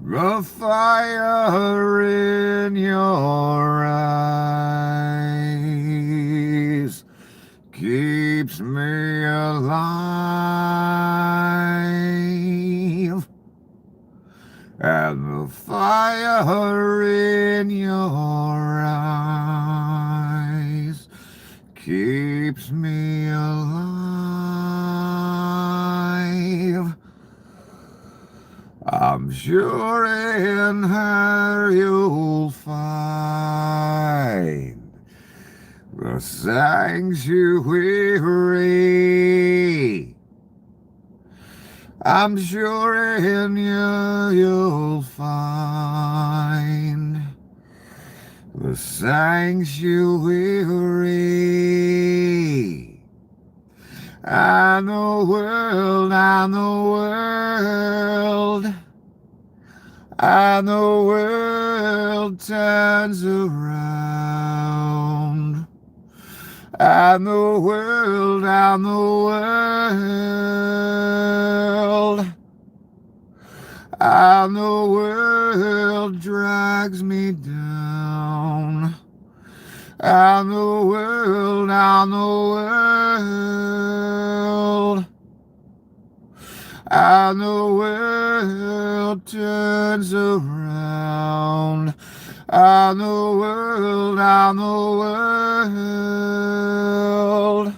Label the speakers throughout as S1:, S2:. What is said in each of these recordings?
S1: The fire in your eyes keeps me alive, and the fire in your eyes keeps me alive. I'm sure in her you'll find the sanctuary. I'm sure in you you'll find the sanctuary. And the world, and the world, and the world turns around. And the world, and the world, and the world drags me down. And the world, and the world, and the world turns around. And the world, and the world,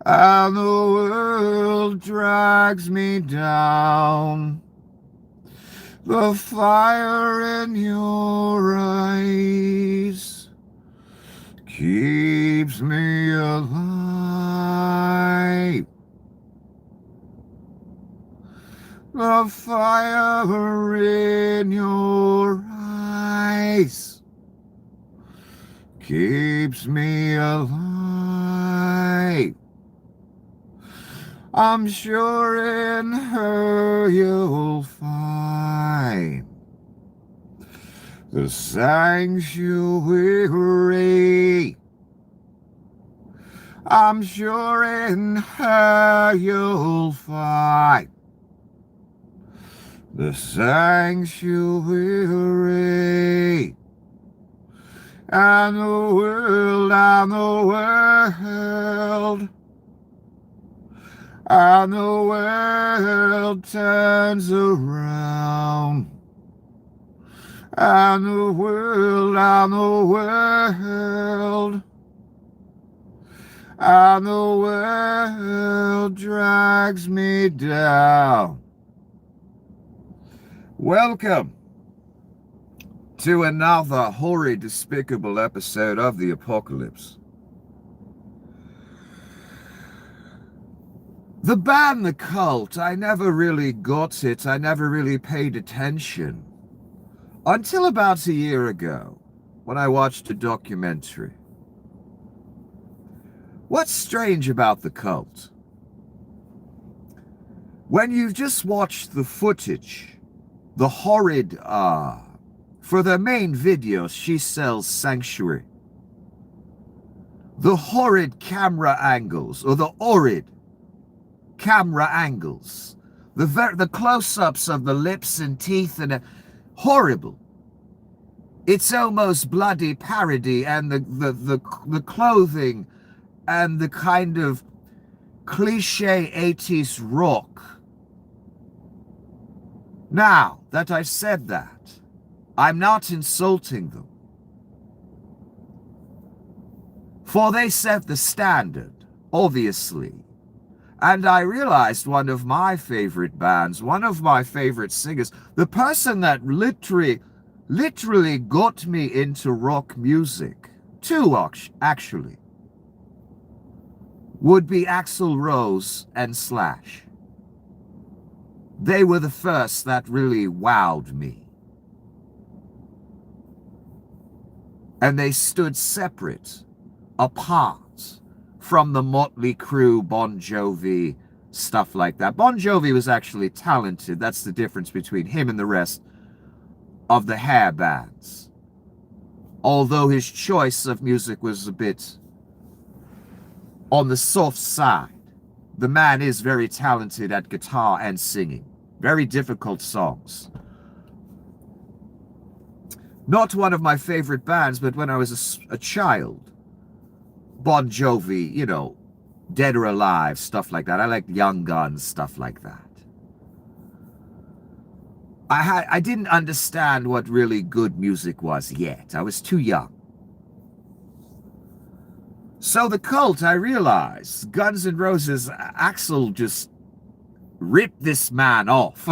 S1: and the world drags me down. The fire in your eyes keeps me alive. The fire in your eyes keeps me alive. I'm sure in her you'll find the sanctuary. I'm sure in her you'll find the sanctuary. And the world, and the world, and the world turns around. And the world, and the world, and the world drags me down. Welcome to another horrid, despicable episode of The Apocalypse. The band The Cult, I never really got it. I never really paid attention until about a year ago when I watched a documentary. What's strange about The Cult? When you just watch the footage, the horrid, for their main videos, She Sells Sanctuary, the horrid camera angles, or the horrid camera angles, the close-ups of the lips and teeth, and horrible. It's almost bloody parody, and the clothing and the kind of cliche 80s rock. Now that I've said that, I'm not insulting them, for they set the standard, obviously. And I realized one of my favorite bands, one of my favorite singers, the person that literally got me into rock music, two actually, would be Axl Rose and Slash. They were the first that really wowed me. And they stood separate, apart from the Motley Crue, Bon Jovi, stuff like that. Bon Jovi was actually talented. That's the difference between him and the rest of the hair bands. Although his choice of music was a bit on the soft side. The man is very talented at guitar and singing. Very difficult songs. Not one of my favorite bands, but when I was a child, Bon Jovi, you know, Dead or Alive, stuff like that. I liked Young Guns, stuff like that. I didn't understand what really good music was yet. I was too young. So the Cult, I realized, Guns N' Roses, Axl just ripped this man off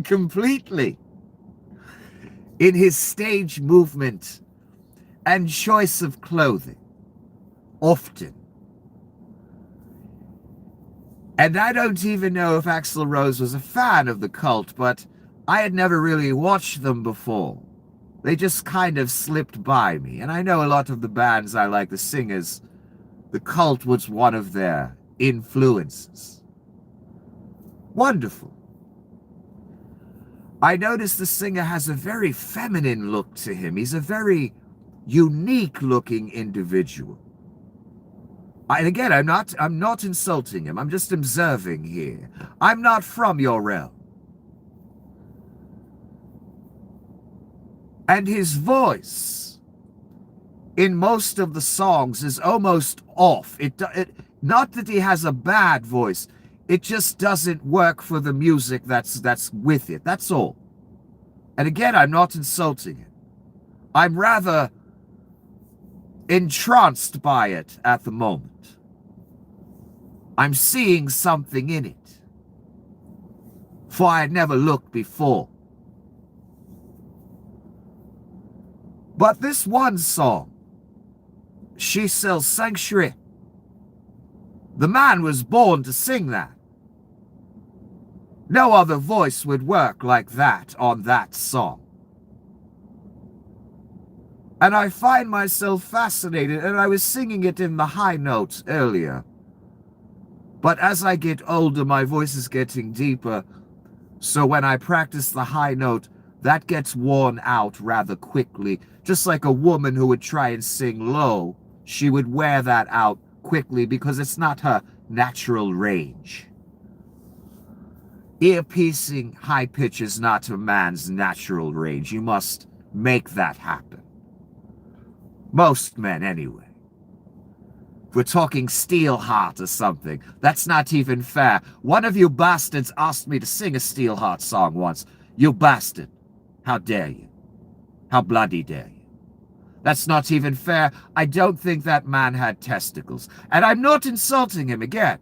S1: completely in his stage movement and choice of clothing, often. And I don't even know if Axl Rose was a fan of the Cult, but I had never really watched them before. They just kind of slipped by me. And I know a lot of the bands I like, the singers, the Cult was one of their influences. Wonderful. I noticed the singer has a very feminine look to him. He's a very unique looking individual. And again, I'm not insulting him. I'm just observing here. I'm not from your realm. And his voice in most of the songs is almost off. Not that he has a bad voice. It just doesn't work for the music that's with it. That's all. And again, I'm not insulting him. I'm rather entranced by it at the moment. I'm seeing something in it, for I had never looked before. But this one song, She Sells Sanctuary, the man was born to sing that. No other voice would work like that on that song. And I find myself fascinated, and I was singing it in the high notes earlier. But as I get older, my voice is getting deeper, so when I practice the high note, that gets worn out rather quickly. Just like a woman who would try and sing low, she would wear that out quickly because it's not her natural range. Ear-piercing high pitch is not a man's natural range. You must make that happen. Most men, anyway. If we're talking Steelheart or something, that's not even fair. One of you bastards asked me to sing a Steelheart song once. You bastard. How dare you? How bloody dare you? That's not even fair. I don't think that man had testicles. And I'm not insulting him again.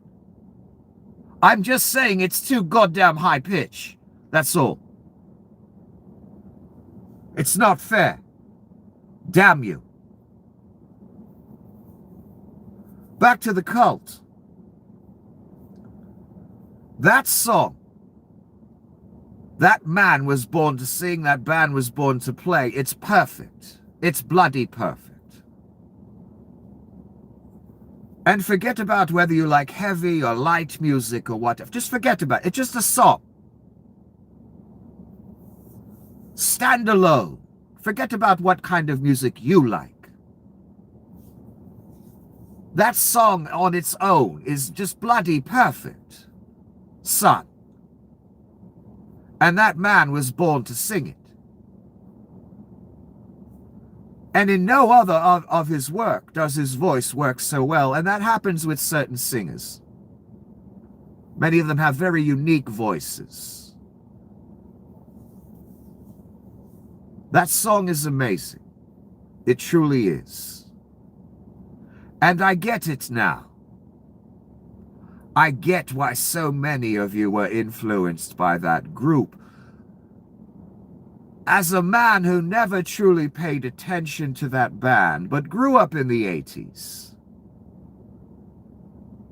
S1: I'm just saying it's too goddamn high pitch. That's all. It's not fair. Damn you. Back to the Cult. That song, that man was born to sing, that band was born to play. It's perfect. It's bloody perfect. And forget about whether you like heavy or light music or whatever. Just forget about it. It's just a song. Stand alone. Forget about what kind of music you like. That song on its own is just bloody perfect, son. And that man was born to sing it. And in no other of his work does his voice work so well, and that happens with certain singers. Many of them have very unique voices. That song is amazing. It truly is. And I get it now. I get why so many of you were influenced by that group. As a man who never truly paid attention to that band, but grew up in the 80s,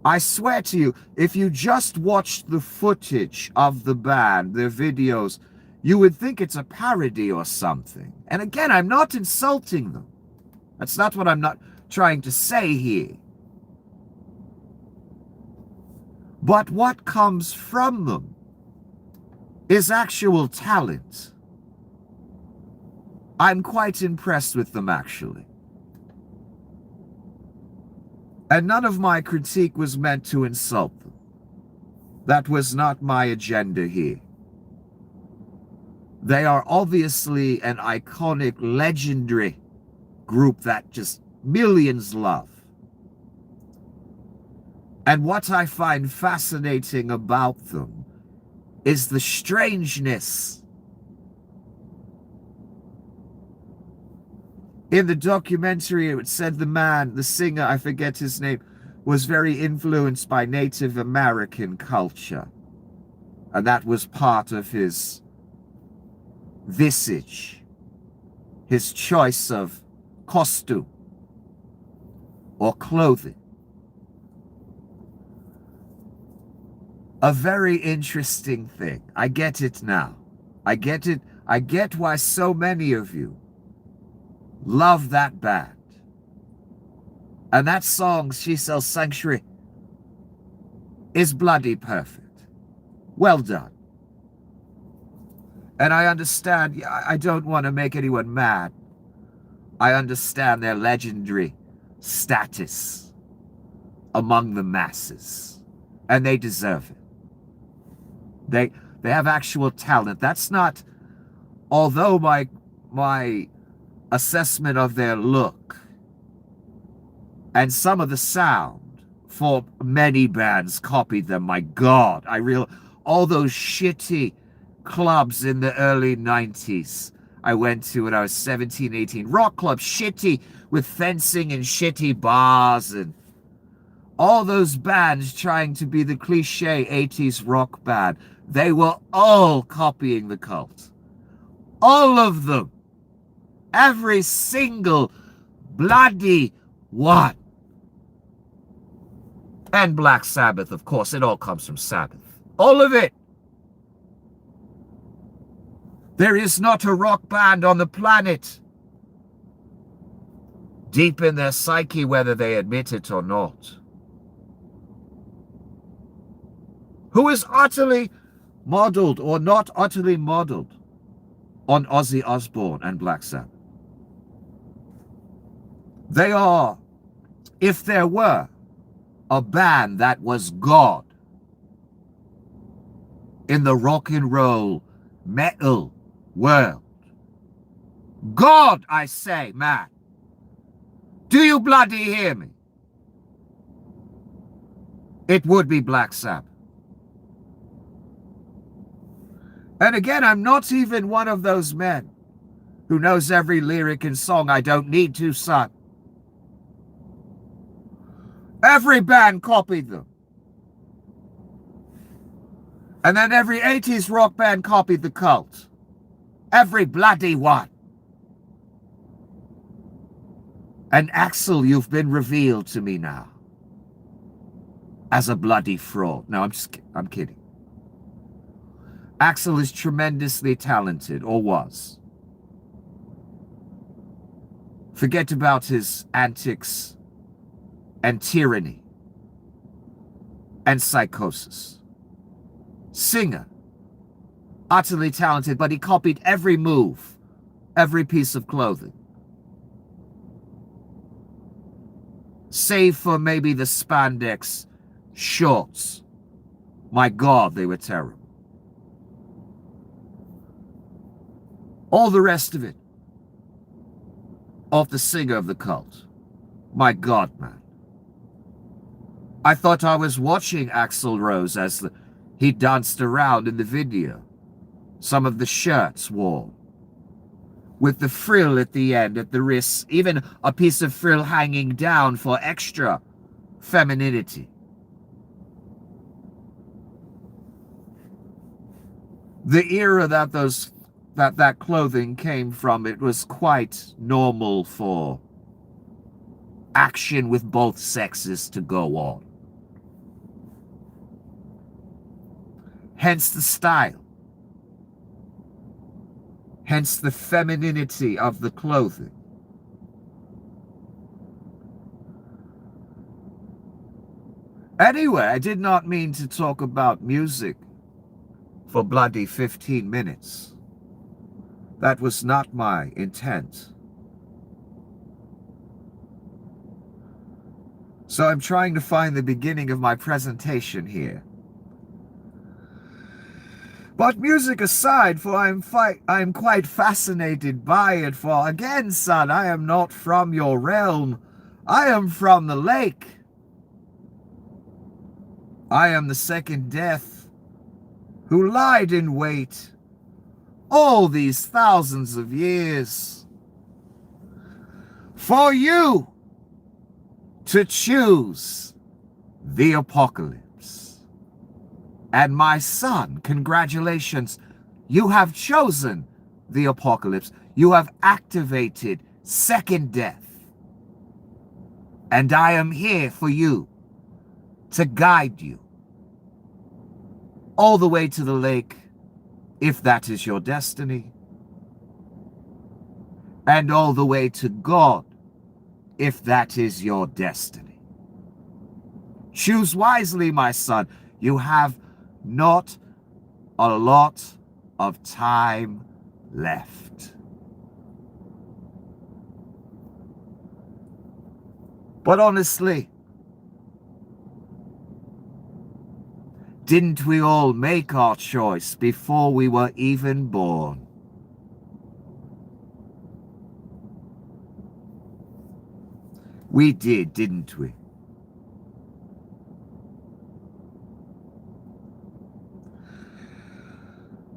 S1: I swear to you, if you just watched the footage of the band, their videos, you would think it's a parody or something. And again, I'm not insulting them. That's not what I'm not trying to say here. But what comes from them is actual talent. I'm quite impressed with them, actually. And none of my critique was meant to insult them. That was not my agenda here. They are obviously an iconic, legendary group that just millions love. And what I find fascinating about them is the strangeness. In the documentary, it said the singer, I forget his name, was very influenced by Native American culture. And that was part of his visage, his choice of costume or clothing. A very interesting thing. I get it now. I get it. I get why so many of you love that band. And that song, She Sells Sanctuary, is bloody perfect. Well done. And I understand, I don't want to make anyone mad. I understand their legendary status among the masses. And they deserve it. They have actual talent. That's not, although my assessment of their look and some of the sound, for many bands copied them. My God, all those shitty clubs in the early 90s I went to when I was 17, 18. Rock clubs, shitty, with fencing and shitty bars and all those bands trying to be the cliche 80s rock band. They were all copying the Cult. All of them. Every single bloody one. And Black Sabbath, of course. It all comes from Sabbath. All of it. There is not a rock band on the planet, deep in their psyche, whether they admit it or not, who is utterly modeled or not utterly modeled on Ozzy Osbourne and Black Sabbath. They are, if there were a band that was God in the rock and roll metal world, God, I say, man, do you bloody hear me? It would be Black Sabbath. And again, I'm not even one of those men who knows every lyric and song. I don't need to, son. Every band copied them. And then every 80s rock band copied the Cult. Every bloody one. And Axl, you've been revealed to me now as a bloody fraud. No, I'm kidding. Axl is tremendously talented, or was. Forget about his antics and tyranny and psychosis. Singer, utterly talented, but he copied every move, every piece of clothing. Save for maybe the spandex shorts. My God, they were terrible. All the rest of it, of the singer of the Cult. My God, man. I thought I was watching Axl Rose as he danced around in the video. Some of the shirts wore, with the frill at the end, at the wrists, even a piece of frill hanging down for extra femininity. The era that that clothing came from, it was quite normal for action with both sexes to go on. Hence the style. Hence the femininity of the clothing. Anyway, I did not mean to talk about music for bloody 15 minutes. That was not my intent. So I'm trying to find the beginning of my presentation here. But music aside, for I am quite fascinated by it, for again, son, I am not from your realm. I am from the lake. I am the second death, who lied in wait all these thousands of years for you to choose the apocalypse. And my son, congratulations, you have chosen the apocalypse. You have activated second death. And I am here for you to guide you all the way to the lake, if that is your destiny, and all the way to God, if that is your destiny. Choose wisely, my son. You have not a lot of time left. But honestly, didn't we all make our choice before we were even born? We did, didn't we?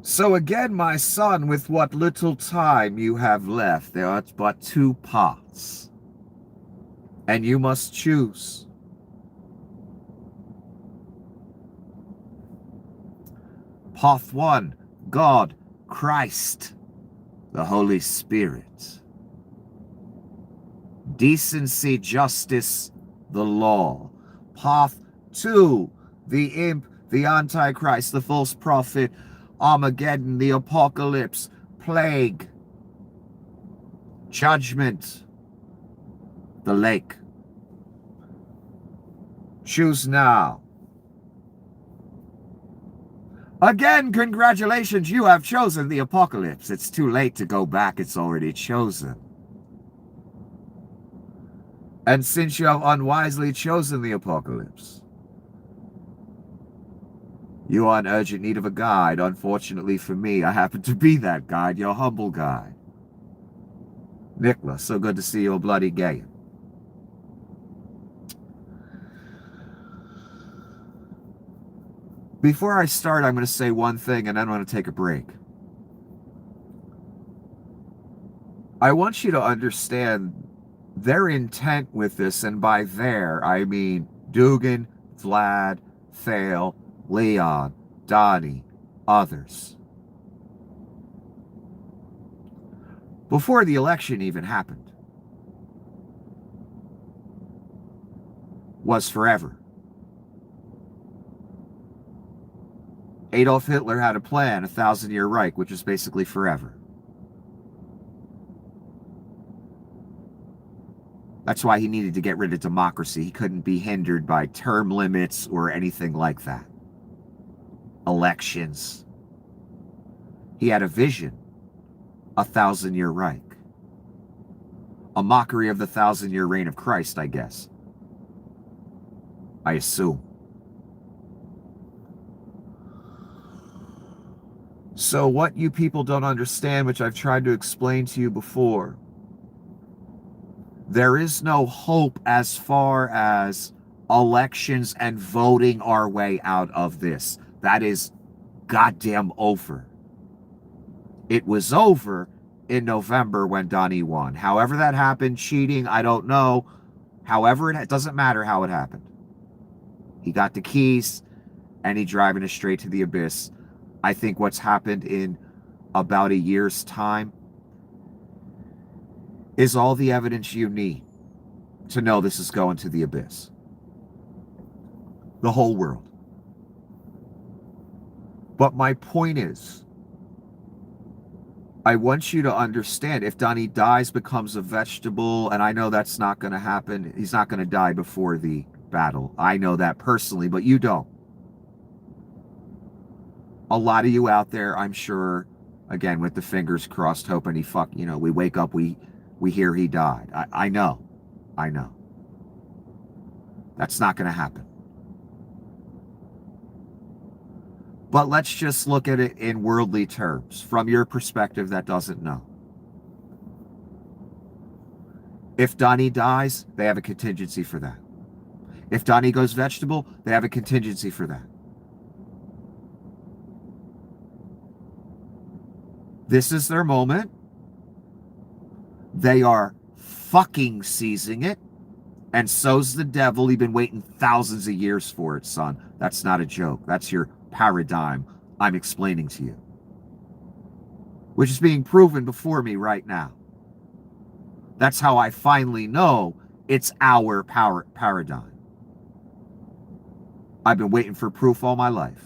S1: So again, my son, with what little time you have left, there are but two paths, and you must choose. Path 1, God, Christ, the Holy Spirit. Decency, justice, the law. Path 2, the imp, the Antichrist, the false prophet, Armageddon, the apocalypse, plague, judgment, the lake. Choose now. Again, congratulations, you have chosen the apocalypse. It's too late to go back, it's already chosen. And since you have unwisely chosen the apocalypse, you are in urgent need of a guide. Unfortunately for me, I happen to be that guide, your humble guide. Nicholas, so good to see you, bloody gay. Before I start, I'm going to say one thing and then I'm going to take a break. I want you to understand their intent with this, and by their, I mean Dugan, Vlad, Thale, Leon, Donnie, others. Before the election even happened, was forever. Adolf Hitler had a plan, 1,000-year Reich, which is basically forever. That's why he needed to get rid of democracy. He couldn't be hindered by term limits or anything like that. Elections. He had a vision, 1,000-year Reich. A mockery of the 1,000-year reign of Christ, I guess. I assume. So what you people don't understand, which I've tried to explain to you before, there is no hope as far as elections and voting our way out of this. That is goddamn over. It was over in November when Donnie won. However that happened, cheating, I don't know. However, it doesn't matter how it happened. He got the keys and he's driving us straight to the abyss. I think what's happened in about a year's time is all the evidence you need to know this is going to the abyss. The whole world. But my point is, I want you to understand, if Donnie dies, becomes a vegetable, and I know that's not going to happen. He's not going to die before the battle. I know that personally, but you don't. A lot of you out there, I'm sure, again, with the fingers crossed, hoping we wake up, we hear he died. I know. That's not going to happen. But let's just look at it in worldly terms, from your perspective that doesn't know. If Donnie dies, they have a contingency for that. If Donnie goes vegetable, they have a contingency for that. This is their moment. They are fucking seizing it. And so's the devil. You've been waiting thousands of years for it, son. That's not a joke. That's your paradigm I'm explaining to you, which is being proven before me right now. That's how I finally know it's our paradigm. I've been waiting for proof all my life.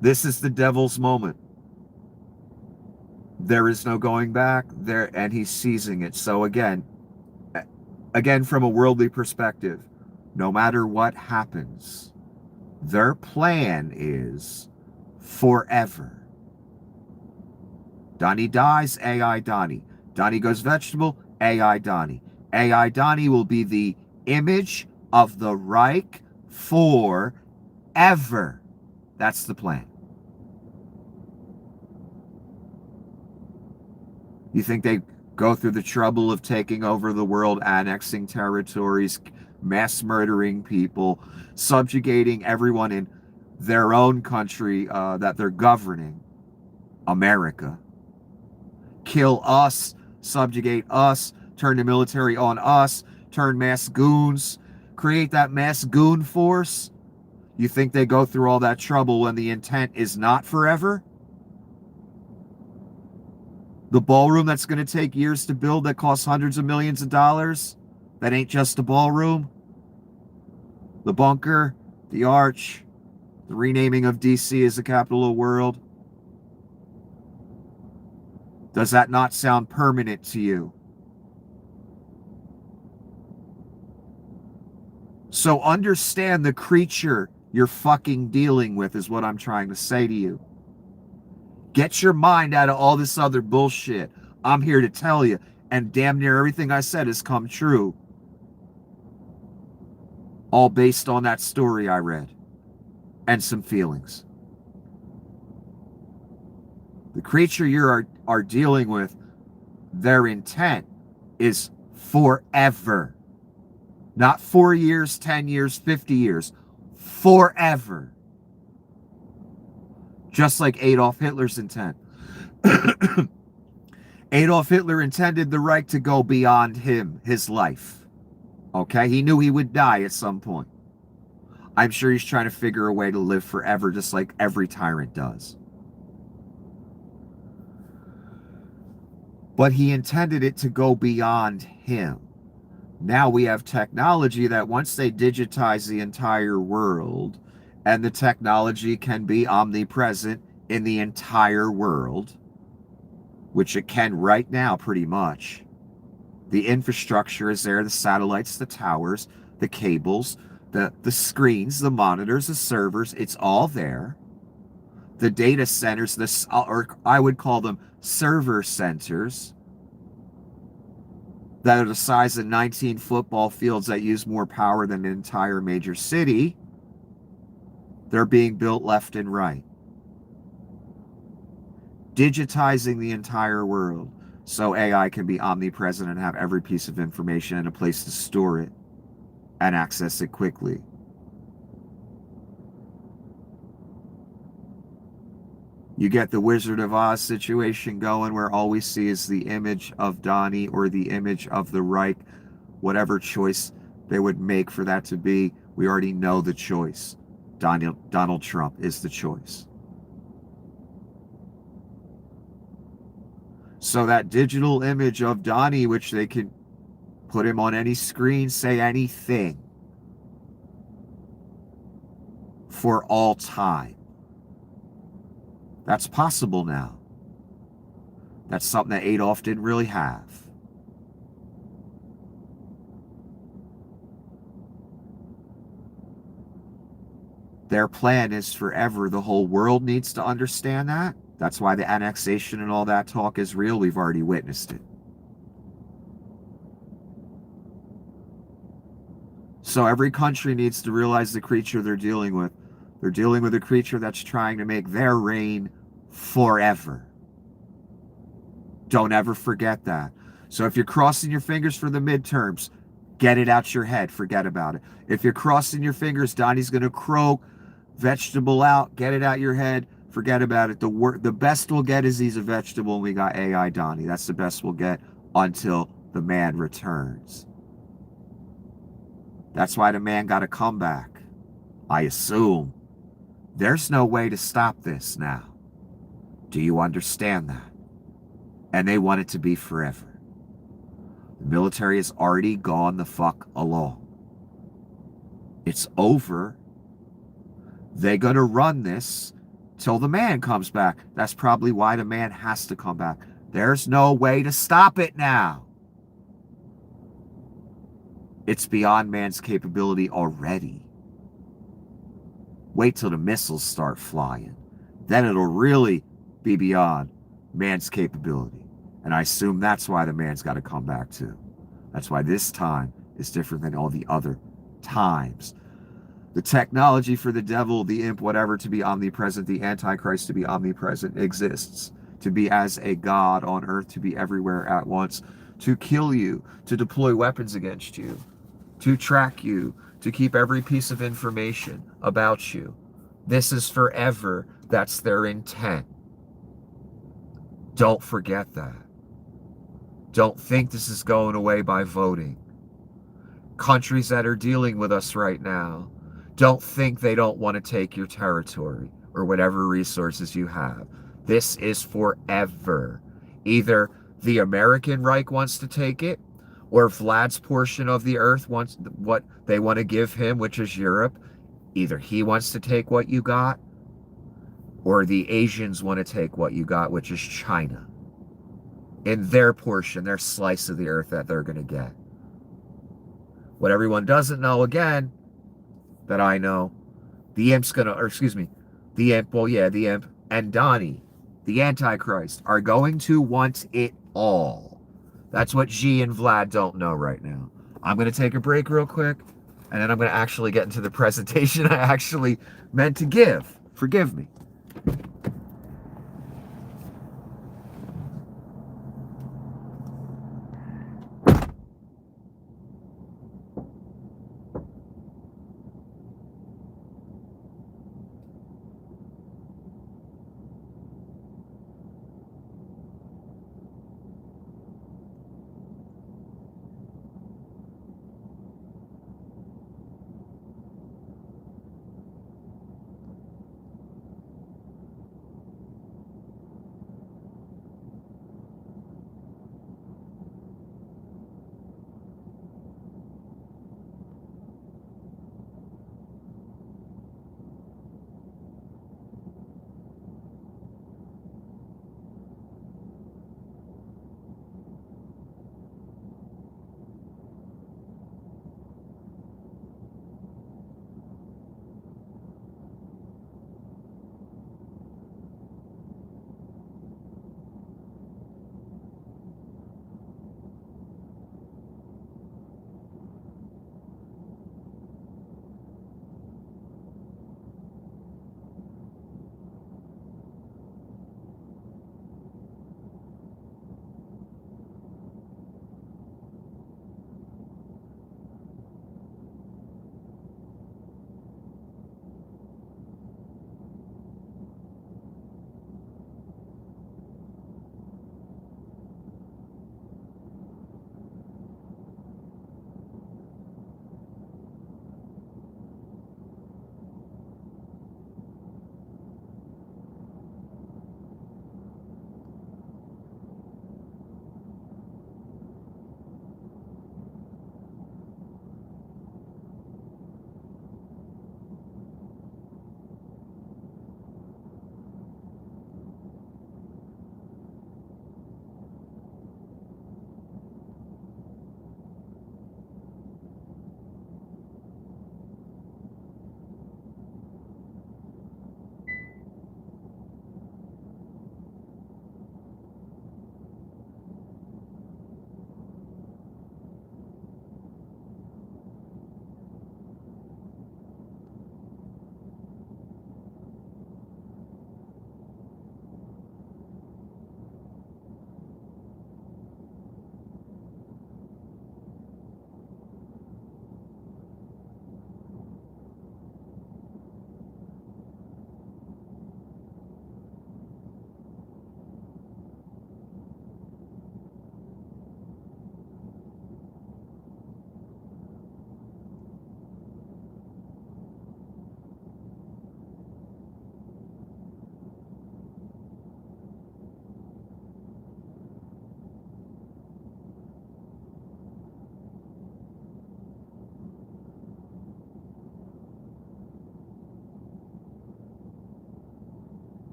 S1: This is the devil's moment. There is no going back there, and he's seizing it. So again, from a worldly perspective, no matter what happens, their plan is forever. Donnie dies, AI Donnie. Donnie goes vegetable, AI Donnie. AI Donnie will be the image of the Reich forever. That's the plan. You think they go through the trouble of taking over the world, annexing territories, mass murdering people, subjugating everyone in their own country that they're governing, America, kill us, subjugate us, turn the military on us, turn mass goons, create that mass goon force? You think they go through all that trouble when the intent is not forever? The ballroom that's going to take years to build that costs hundreds of millions of dollars, that ain't just a ballroom. The bunker, the arch, the renaming of DC as the capital of the world. Does that not sound permanent to you? So understand the creature you're fucking dealing with is what I'm trying to say to you. Get your mind out of all this other bullshit. I'm here to tell you, and damn near everything I said has come true. All based on that story I read and some feelings. The creature you are dealing with, their intent is forever. Not 4 years, 10 years, 50 years. Forever. Just like Adolf Hitler's intent. Adolf Hitler intended the Reich to go beyond him, his life. Okay? He knew he would die at some point. I'm sure he's trying to figure a way to live forever, just like every tyrant does. But he intended it to go beyond him. Now we have technology that once they digitize the entire world, and the technology can be omnipresent in the entire world, which it can right now pretty much. The infrastructure is there, the satellites, the towers, the cables, the screens, the monitors, the servers, it's all there. The data centers, or I would call them server centers, that are the size of 19 football fields that use more power than an entire major city. They're being built left and right. Digitizing the entire world so AI can be omnipresent and have every piece of information and a place to store it and access it quickly. You get the Wizard of Oz situation going where all we see is the image of Donnie or the image of the Reich, whatever choice they would make for that to be. We already know the choice. Donald Trump is the choice. So that digital image of Donnie, which they can put him on any screen, say anything for all time. That's possible now. That's something that Adolf didn't really have. Their plan is forever. The whole world needs to understand that. That's why the annexation and all that talk is real. We've already witnessed it. So every country needs to realize the creature they're dealing with. They're dealing with a creature that's trying to make their reign forever. Don't ever forget that. So if you're crossing your fingers for the midterms, get it out your head. Forget about it. If you're crossing your fingers, Donnie's going to croak, vegetable out, get it out your head. Forget about it. The best we'll get is he's a vegetable and we got AI Donnie. That's the best we'll get until the man returns. That's why the man got a comeback. I assume. There's no way to stop this now. Do you understand that? And they want it to be forever. The military has already gone the fuck along. It's over. They're going to run this till the man comes back. That's probably why the man has to come back. There's no way to stop it now. It's beyond man's capability already. Wait till the missiles start flying. Then it'll really be beyond man's capability. And I assume that's why the man's got to come back too. That's why this time is different than all the other times. The technology for the devil, the imp, whatever, to be omnipresent, the Antichrist to be omnipresent exists. To be as a god on earth, to be everywhere at once, to kill you, to deploy weapons against you, to track you, to keep every piece of information about you. This is forever. That's their intent. Don't forget that. Don't think this is going away by voting. Countries that are dealing with us right now, don't think they don't want to take your territory or whatever resources you have. This is forever. Either the American Reich wants to take it, or Vlad's portion of the earth wants what they want to give him, which is Europe. Either he wants to take what you got, or the Asians want to take what you got, which is China. In their portion, their slice of the earth that they're going to get. What everyone doesn't know, again, that I know, the imp's going to, or excuse me, the imp, well, yeah, the imp and Donnie, the Antichrist, are going to want it all. That's what Xi and Vlad don't know right now. I'm going to take a break real quick, and then I'm going to actually get into the presentation I actually meant to give. Forgive me.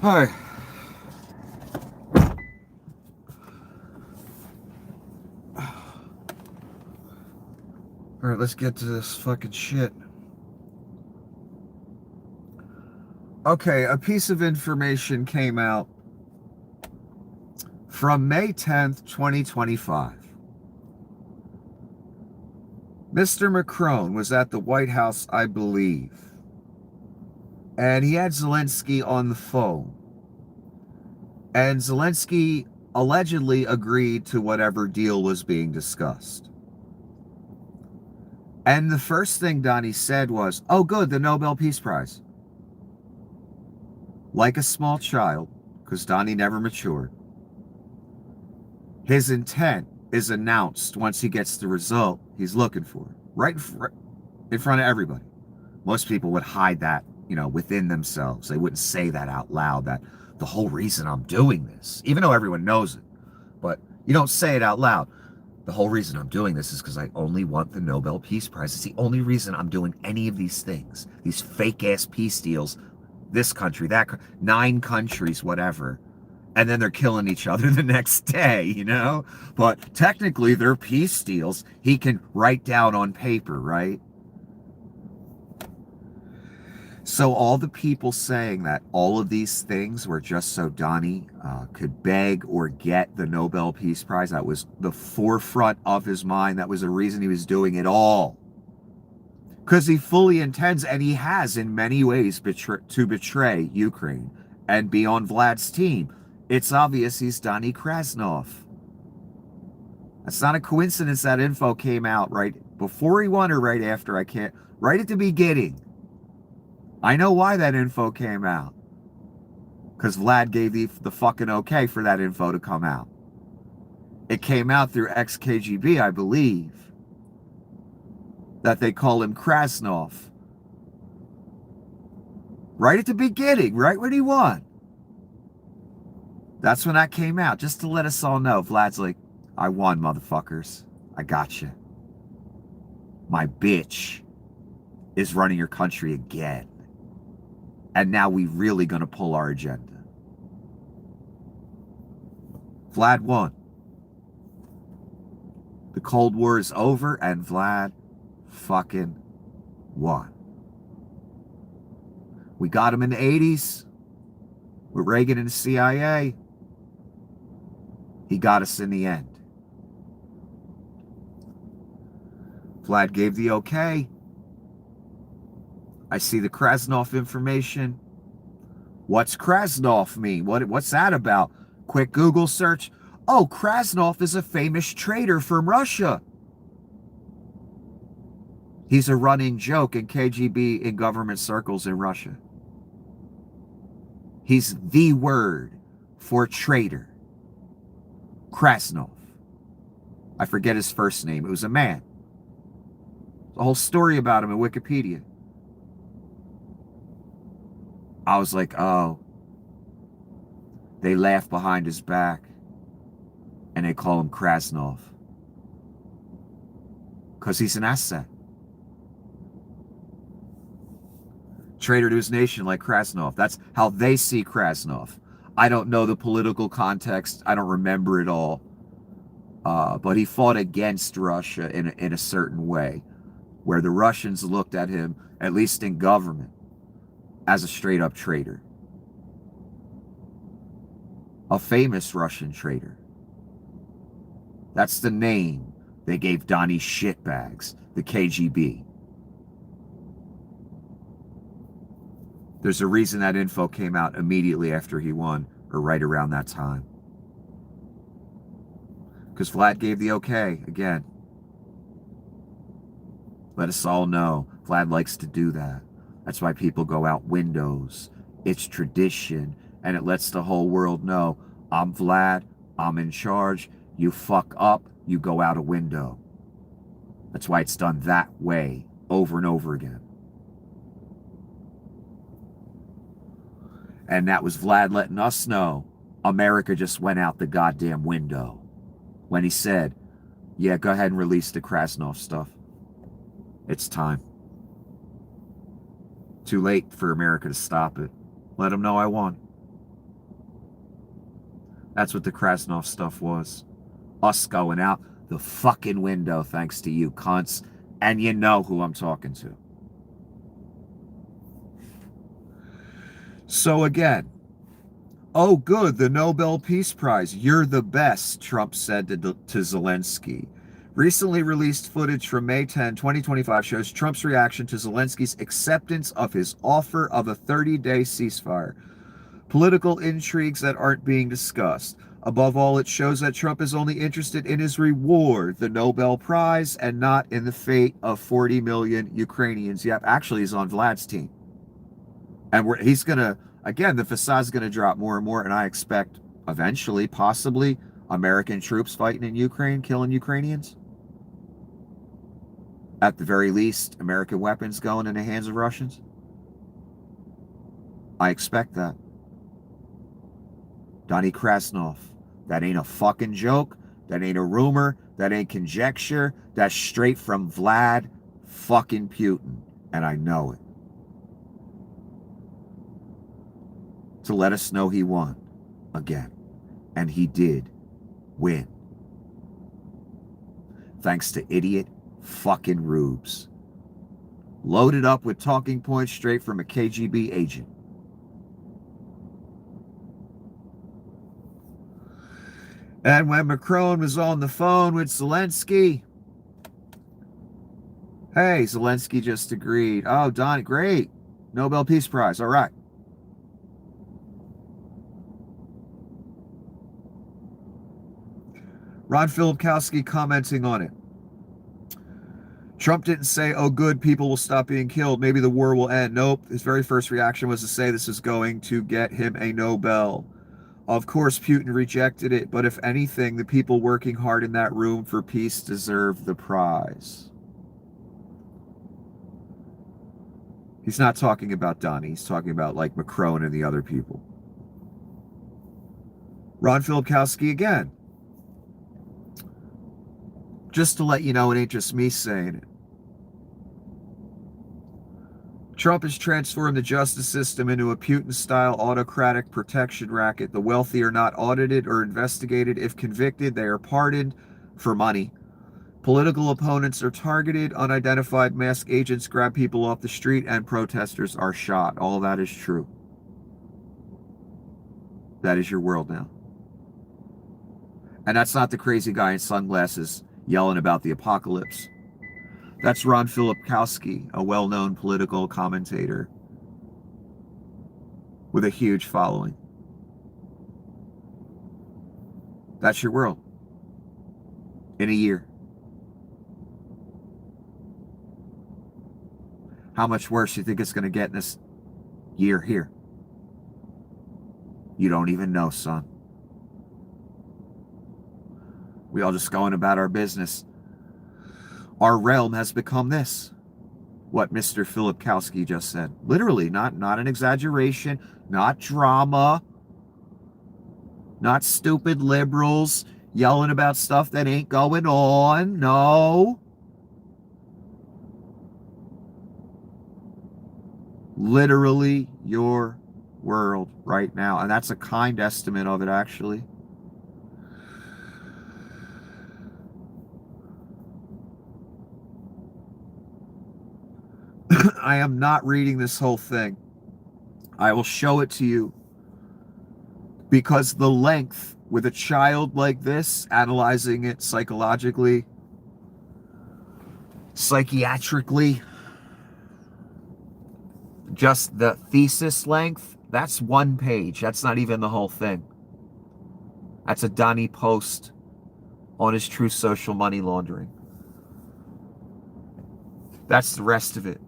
S1: Hi. Alright, let's get to this fucking shit. Okay, a piece of information came out from May 10th, 2025. Mr. Macron was at the White House, I believe, and he had Zelensky on the phone. And Zelensky allegedly agreed to whatever deal was being discussed. And the first thing Donnie said was, oh good, the Nobel Peace Prize. Like a small child, because Donnie never matured, his intent is announced once he gets the result he's looking for, right in front of everybody. Most people would hide that, within themselves. They wouldn't say that out loud, that the whole reason I'm doing this, even though everyone knows it, but you don't say it out loud. The whole reason I'm doing this is because I only want the Nobel Peace Prize. It's the only reason I'm doing any of these things, these fake-ass peace deals, this country, that 9 countries, whatever. And then they're killing each other the next day, But technically, they're peace deals he can write down on paper, right? So all the people saying that all of these things were just so Donnie could beg or get the Nobel Peace Prize, that was the forefront of his mind. That was the reason he was doing it all. Because he fully intends, and he has in many ways, to betray Ukraine and be on Vlad's team. It's obvious he's Donnie Krasnov. It's not a coincidence that info came out right before he won or right after. Right at the beginning. I know why that info came out. Because Vlad gave the fucking okay for that info to come out. It came out through ex-KGB, I believe, that they call him Krasnov. Right at the beginning, right when he won. That's when that came out, just to let us all know. Vlad's like, I won, motherfuckers. I got you. My bitch is running your country again. And now we really gonna pull our agenda. Vlad won. The Cold War is over and Vlad fucking won. We got him in the 80s with Reagan and the CIA. He got us in the end. Vlad gave the okay. I see the Krasnov information. What's Krasnov mean? What's that about? Quick Google search. Oh, Krasnov is a famous traitor from Russia. He's a running joke in KGB in government circles in Russia. He's the word for traitor. Krasnov. I forget his first name. It was a man. There's a whole story about him in Wikipedia. I was like, oh, they laugh behind his back and they call him Krasnov because he's an asset. Traitor to his nation like Krasnov. That's how they see Krasnov. I don't know the political context. I don't remember it all. But he fought against Russia in a certain way, where the Russians looked at him, at least in government, as a straight-up traitor. A famous Russian traitor. That's the name they gave Donnie shitbags, the KGB. There's a reason that info came out immediately after he won, or right around that time. Because Vlad gave the okay, again. Let us all know, Vlad likes to do that. That's why people go out windows. It's tradition, and it lets the whole world know, I'm Vlad, I'm in charge, you fuck up, you go out a window. That's why it's done that way, over and over again. And that was Vlad letting us know America just went out the goddamn window when he said, yeah, go ahead and release the Krasnov stuff. It's time. Too late for America to stop it. Let them know I won. That's what the Krasnov stuff was. Us going out the fucking window thanks to you cunts. And you know who I'm talking to. So again, oh good, the Nobel Peace Prize. You're the best, Trump said to Zelensky. Recently released footage from May 10, 2025 shows Trump's reaction to Zelensky's acceptance of his offer of a 30-day ceasefire. Political intrigues that aren't being discussed. Above all, it shows that Trump is only interested in his reward, the Nobel Prize, and not in the fate of 40 million Ukrainians. Yep, actually, he's on Vlad's team. And he's going to, again, the facade's going to drop more and more, and I expect eventually, possibly, American troops fighting in Ukraine, killing Ukrainians. At the very least, American weapons going in the hands of Russians. I expect that. Donnie Krasnov. That ain't a fucking joke. That ain't a rumor. That ain't conjecture. That's straight from Vlad fucking Putin. And I know it. To let us know he won again. And he did win. Thanks to idiot fucking rubes. Loaded up with talking points straight from a KGB agent. And when Macron was on the phone with Zelensky, hey, Zelensky just agreed. Oh, Donnie, great. Nobel Peace Prize. All right. Ron Filipkowski commenting on it. Trump didn't say, oh, good, people will stop being killed. Maybe the war will end. Nope. His very first reaction was to say this is going to get him a Nobel. Of course, Putin rejected it, but if anything, the people working hard in that room for peace deserve the prize. He's not talking about Donnie. He's talking about like Macron and the other people. Ron Filipkowski again. Just to let you know, it ain't just me saying it. Trump has transformed the justice system into a Putin-style autocratic protection racket. The wealthy are not audited or investigated. If convicted, they are pardoned for money. Political opponents are targeted. Unidentified masked agents grab people off the street, and protesters are shot. All that is true. That is your world now. And that's not the crazy guy in sunglasses yelling about the apocalypse. That's Ron Filipkowski, a well-known political commentator with a huge following. That's your world in a year. How much worse do you think it's going to get in this year here? You don't even know, son. We all just going about our business. Our realm has become this. What Mr. Filipkowski just said. Literally, not an exaggeration, not drama, not stupid liberals yelling about stuff that ain't going on. No. Literally your world right now. And that's a kind estimate of it, actually. I am not reading this whole thing. I will show it to you because the length with a child like this, analyzing it psychologically, psychiatrically, just the thesis length, that's one page. That's not even the whole thing. That's a Donnie post on his True Social money laundering. That's the rest of it.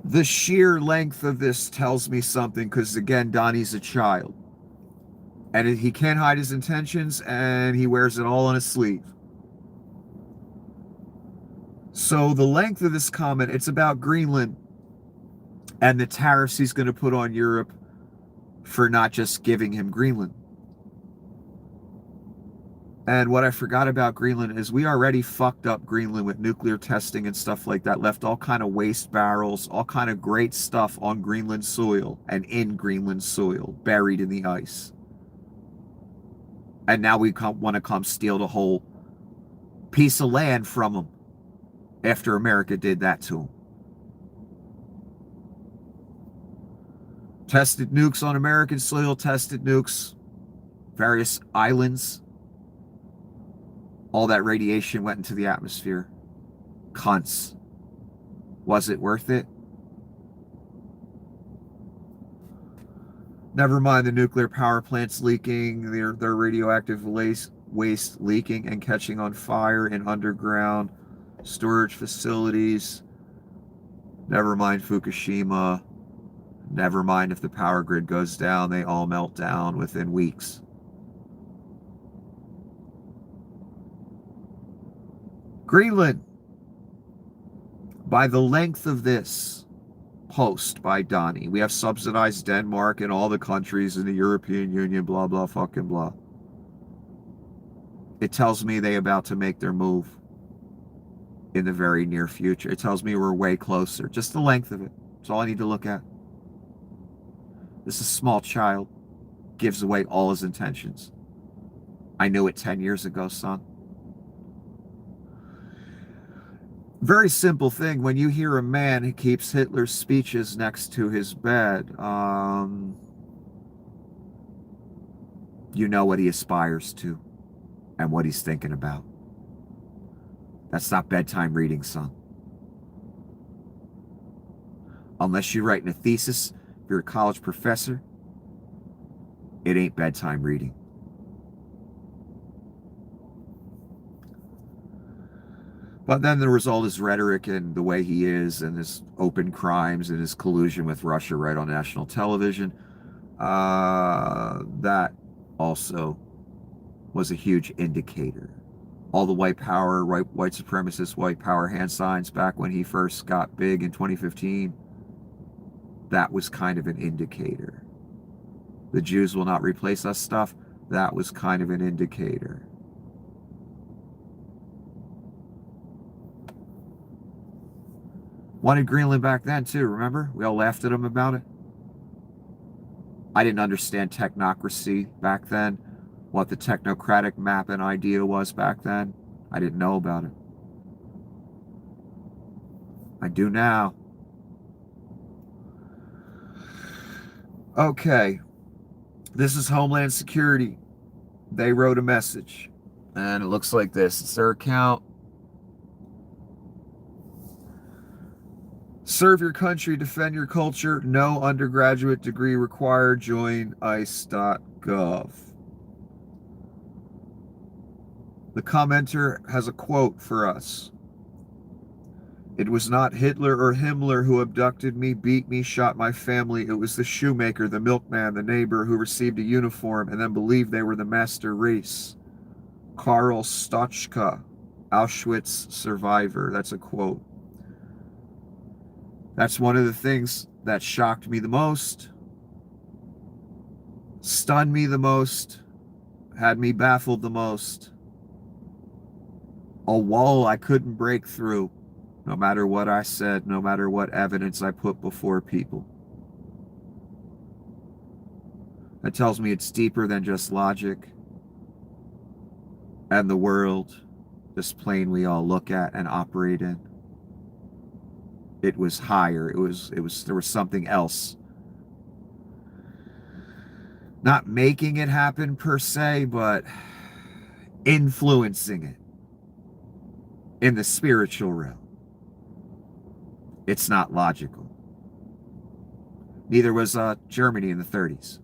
S1: The sheer length of this tells me something because, again, Donnie's a child. And he can't hide his intentions, and he wears it all on his sleeve. So the length of this comment, it's about Greenland and the tariffs he's going to put on Europe for not just giving him Greenland. And what I forgot about Greenland is we already fucked up Greenland with nuclear testing and stuff like that, left all kind of waste barrels, all kind of great stuff on Greenland soil and in Greenland soil, buried in the ice. And now we want to come steal the whole piece of land from them after America did that to them. Tested nukes on American soil, tested nukes, various islands. All that radiation went into the atmosphere. Cunts. Was it worth it? Never mind the nuclear power plants leaking, their radioactive waste leaking and catching on fire in underground storage facilities. Never mind Fukushima. Never mind if the power grid goes down, they all melt down within weeks. Greenland, by the length of this post by Donnie, we have subsidized Denmark and all the countries in the European Union, blah, blah, fucking blah. It tells me they're about to make their move in the very near future. It tells me we're way closer. Just the length of it. That's all I need to look at. This is a small child. Gives away all his intentions. I knew it 10 years ago, son. Very simple thing. When you hear a man who keeps Hitler's speeches next to his bed, you know what he aspires to and what he's thinking about. That's not bedtime reading, son. Unless you're writing a thesis, if you're a college professor, it ain't bedtime reading. But then the result is rhetoric and the way he is and his open crimes and his collusion with Russia right on national television. That also was a huge indicator. All the white power, white supremacist, white power hand signs back when he first got big in 2015, that was kind of an indicator. The Jews will not replace us stuff, that was kind of an indicator. Wanted Greenland back then too, remember? We all laughed at him about it. I didn't understand technocracy back then, what the technocratic map and idea was back then. I didn't know about it. I do now. Okay, this is Homeland Security. They wrote a message, and it looks like this. It's their account. Serve your country, defend your culture. No undergraduate degree required. Join ice.gov. The commenter has a quote for us. It was not Hitler or Himmler who abducted me, beat me, shot my family. It was the shoemaker, the milkman, the neighbor who received a uniform and then believed they were the master race. Karl Stochka, Auschwitz survivor. That's a quote. That's one of the things that shocked me the most, stunned me the most, had me baffled the most. A wall I couldn't break through, no matter what I said, no matter what evidence I put before people. That tells me it's deeper than just logic and the world, this plane we all look at and operate in. It was higher. There was something else. Not making it happen per se, but influencing it in the spiritual realm. It's not logical. Neither was Germany in the 30s.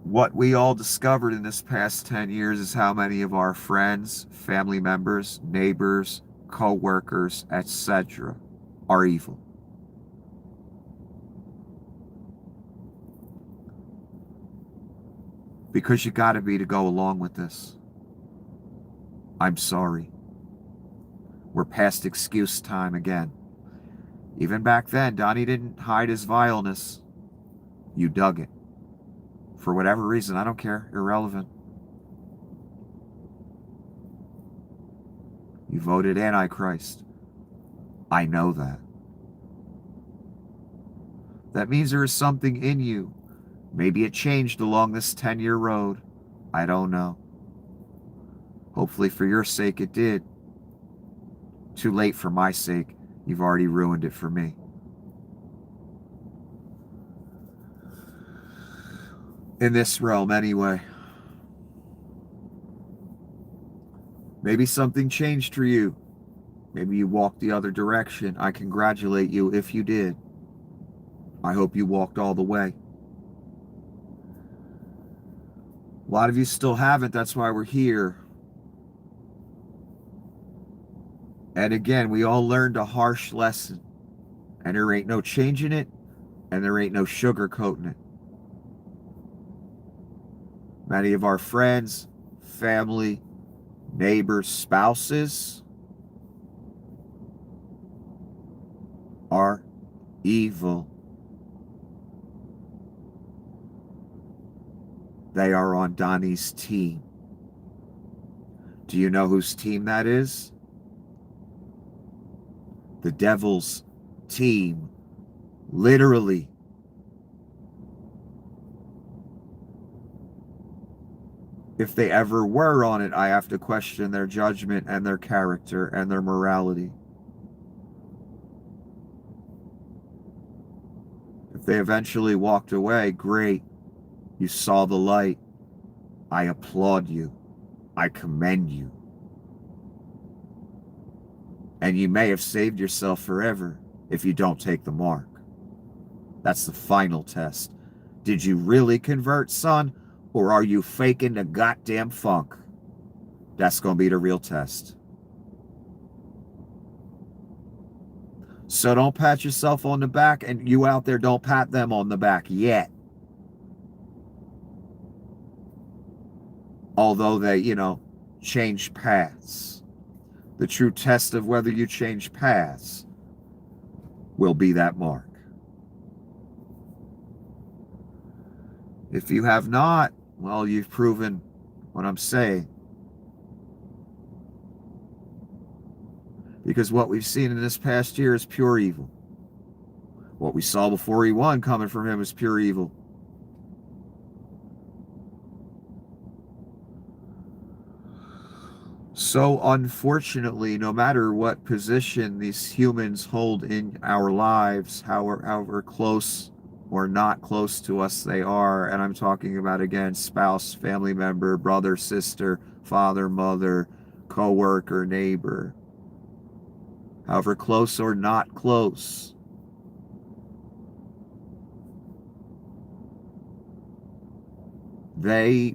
S1: What we all discovered in this past 10 years is how many of our friends, family members, neighbors, co-workers, etc. are evil. Because you gotta be to go along with this. I'm sorry. We're past excuse time again. Even back then, Donnie didn't hide his vileness. You dug it. For whatever reason, I don't care. Irrelevant. You voted Antichrist. I know that. That means there is something in you. Maybe it changed along this 10-year road. I don't know. Hopefully for your sake it did. Too late for my sake. You've already ruined it for me. In this realm, anyway. Maybe something changed for you. Maybe you walked the other direction. I congratulate you if you did. I hope you walked all the way. A lot of you still haven't. That's why we're here. And again, we all learned a harsh lesson. And there ain't no changing it. And there ain't no sugarcoating it. Many of our friends, family, neighbors, spouses are evil. They are on Donnie's team. Do you know whose team that is? The devil's team. Literally. If they ever were on it, I have to question their judgment and their character and their morality. If they eventually walked away, great. You saw the light. I applaud you. I commend you. And you may have saved yourself forever if you don't take the mark. That's the final test. Did you really convert, son? Or are you faking the goddamn funk? That's going to be the real test. So don't pat yourself on the back, and you out there, don't pat them on the back yet. Although they, change paths. The true test of whether you change paths will be that mark. If you have not, well, you've proven what I'm saying. Because what we've seen in this past year is pure evil. What we saw before he won coming from him is pure evil. So unfortunately, no matter what position these humans hold in our lives, however close or not close to us they are, and I'm talking about, again, spouse, family member, brother, sister, father, mother, co-worker, neighbor, however close or not close, they're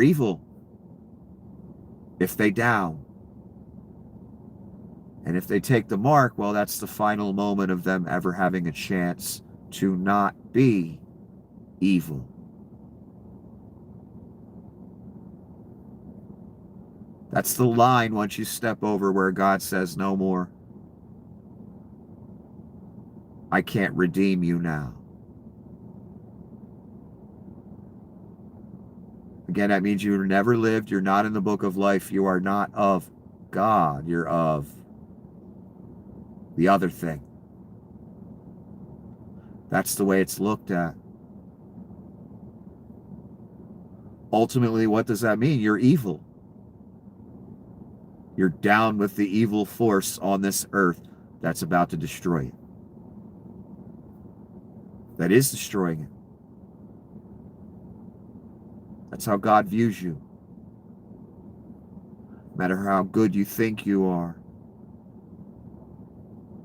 S1: evil if they down. And if they take the mark, well, that's the final moment of them ever having a chance to not be evil. That's the line once you step over where God says no more. I can't redeem you now. Again, that means you never lived. You're not in the book of life. You are not of God. You're of the other thing. That's the way it's looked at. Ultimately, what does that mean? You're evil. You're down with the evil force on this earth that's about to destroy it. That is destroying it. That's how God views you. No matter how good you think you are.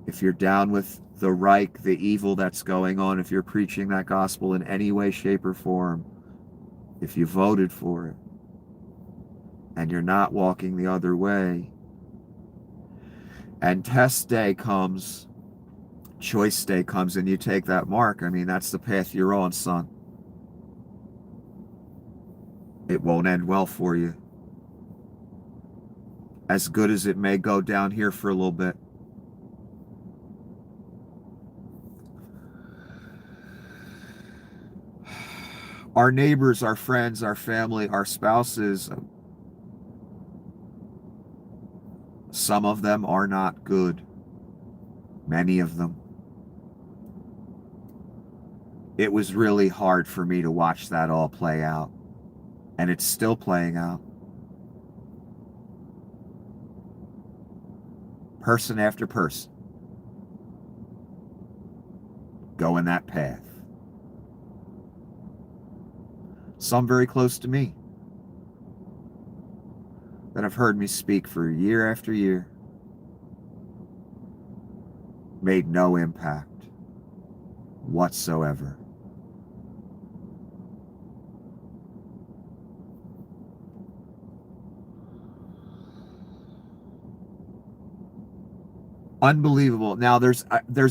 S1: If you're down with the Reich, the evil that's going on, if you're preaching that gospel in any way, shape, or form, if you voted for it, and you're not walking the other way, and test day comes, choice day comes, and you take that mark, I mean, that's the path you're on, son. It won't end well for you. As good as it may go down here for a little bit. Our neighbors, our friends, our family, our spouses, some of them are not good. Many of them. It was really hard for me to watch that all play out. And it's still playing out. Person after person going that path. Some very close to me that have heard me speak for year after year. Made no impact whatsoever. Unbelievable. Now there's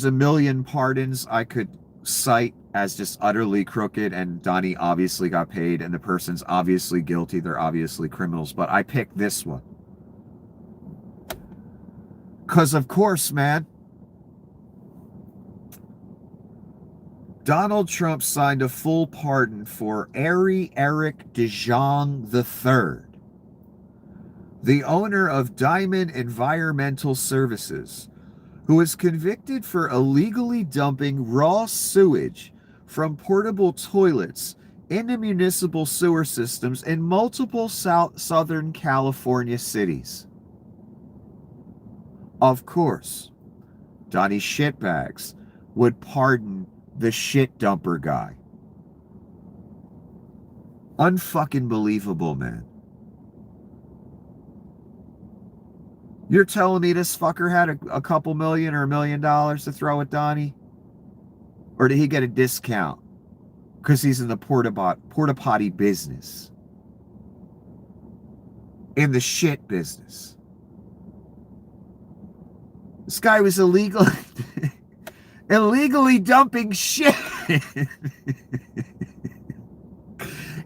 S1: a million pardons I could cite as just utterly crooked, and Donnie obviously got paid and the person's obviously guilty, they're obviously criminals, but I picked this one. Because of course, man, Donald Trump signed a full pardon for Ari Eric DeJong III, the owner of Diamond Environmental Services, who was convicted for illegally dumping raw sewage from portable toilets into municipal sewer systems in multiple Southern California cities. Of course, Donnie Shitbags would pardon the shit dumper guy. Unfucking believable, man. You're telling me this fucker had a couple million or $1 million to throw at Donnie? Or did he get a discount because he's in the porta potty business? In the shit business. This guy was illegally dumping shit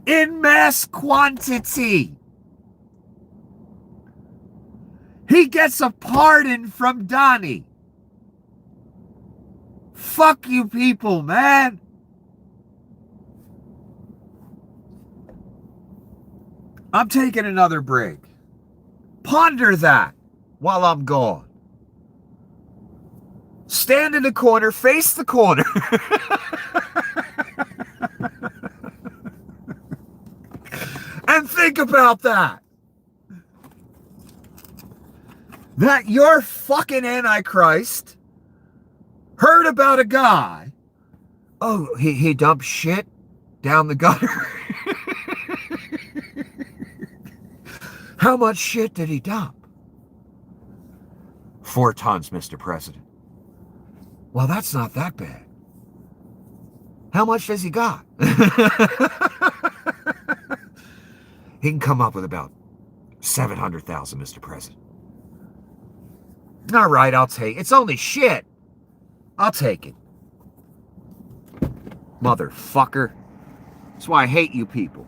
S1: in mass quantity. He gets a pardon from Donnie. Fuck you people, man. I'm taking another break. Ponder that while I'm gone. Stand in the corner, face the corner. And think about that. That your fucking Antichrist heard about a guy. Oh, he dumped shit down the gutter. How much shit did he dump? 4 tons, Mr. President. Well, that's not that bad. How much has he got? He can come up with about 700,000, Mr. President. All right, I'll take it. It's only shit. I'll take it. Motherfucker. That's why I hate you people.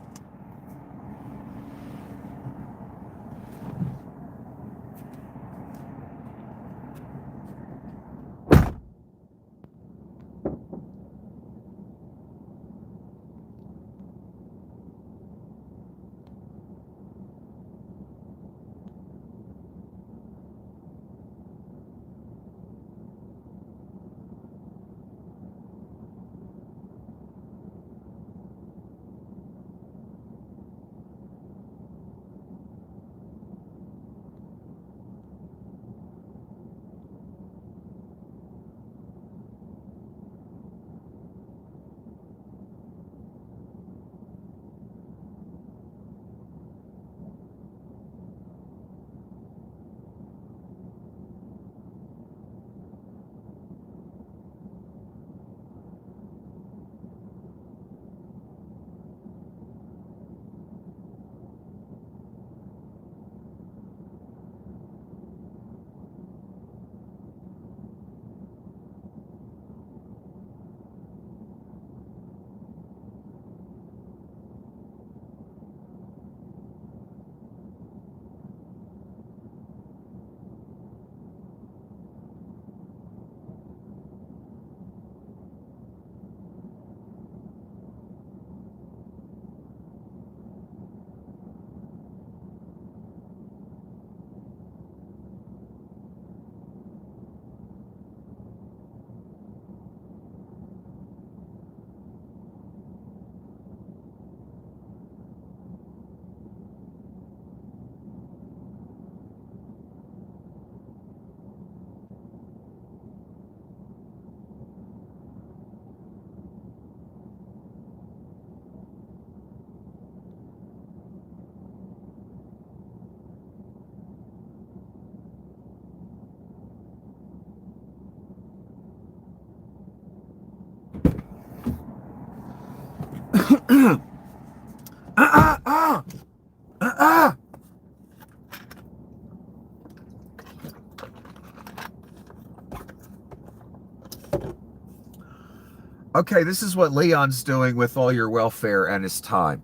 S1: Okay, this is what Leon's doing with all your welfare and his time.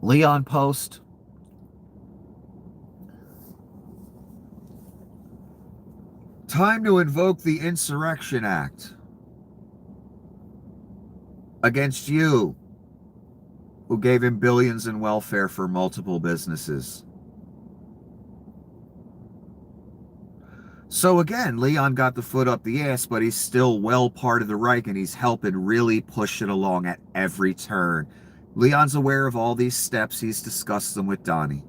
S1: Leon Post. Time to invoke the Insurrection Act against you, who gave him billions in welfare for multiple businesses. So again, Leon got the foot up the ass, but he's still well part of the Reich, and he's helping really push it along at every turn. Leon's aware of all these steps. He's discussed them with Donnie.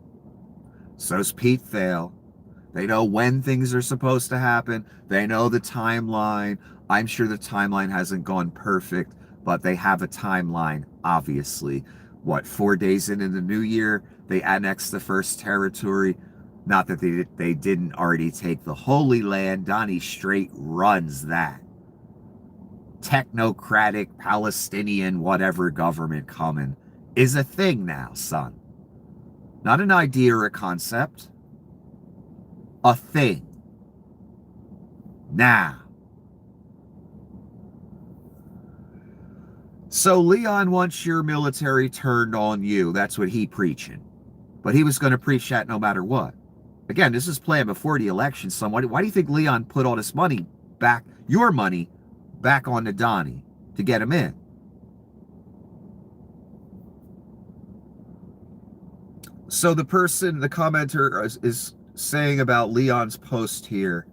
S1: So's Pete Thale. They know when things are supposed to happen. They know the timeline. I'm sure the timeline hasn't gone perfect, but they have a timeline, obviously. What, 4 days into the new year, they annexed the first territory. Not that they didn't already take the Holy Land. Donnie straight runs that. Technocratic, Palestinian, whatever government coming is a thing now, son. Not an idea or a concept. A thing. Now. So Leon wants your military turned on you. That's what he preaching. But he was going to preach that no matter what. Again, this is planned before the election, son. Why do you think Leon put all this money back, your money, back onto Donnie to get him in? So the commenter is saying about Leon's post here,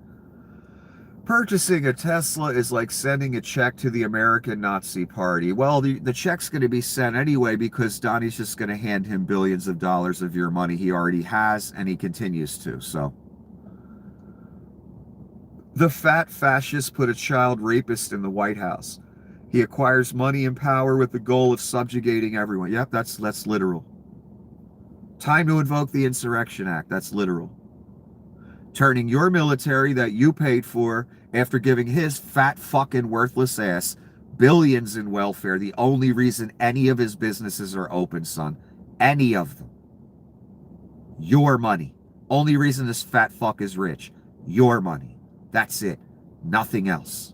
S1: purchasing a Tesla is like sending a check to the American Nazi Party. Well, the check's going to be sent anyway because Donnie's just going to hand him billions of dollars of your money. He already has, and he continues to. So the fat fascist put a child rapist in the White House. He acquires money and power with the goal of subjugating everyone. Yep, that's literal. Time to invoke the Insurrection Act. That's literal. Turning your military that you paid for after giving his fat fucking worthless ass billions in welfare, the only reason any of his businesses are open, son. Any of them. Your money. Only reason this fat fuck is rich. Your money. That's it. Nothing else.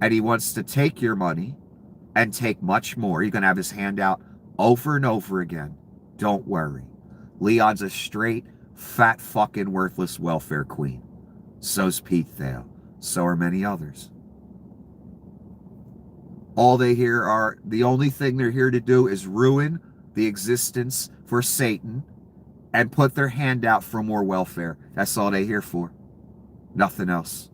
S1: And he wants to take your money and take much more. He's going to have his hand out over and over again. Don't worry. Leon's a straight, fat, fucking worthless welfare queen. So's Pete Thale. So are many others. The only thing they're here to do is ruin the existence for Satan and put their hand out for more welfare. That's all they're here for. Nothing else.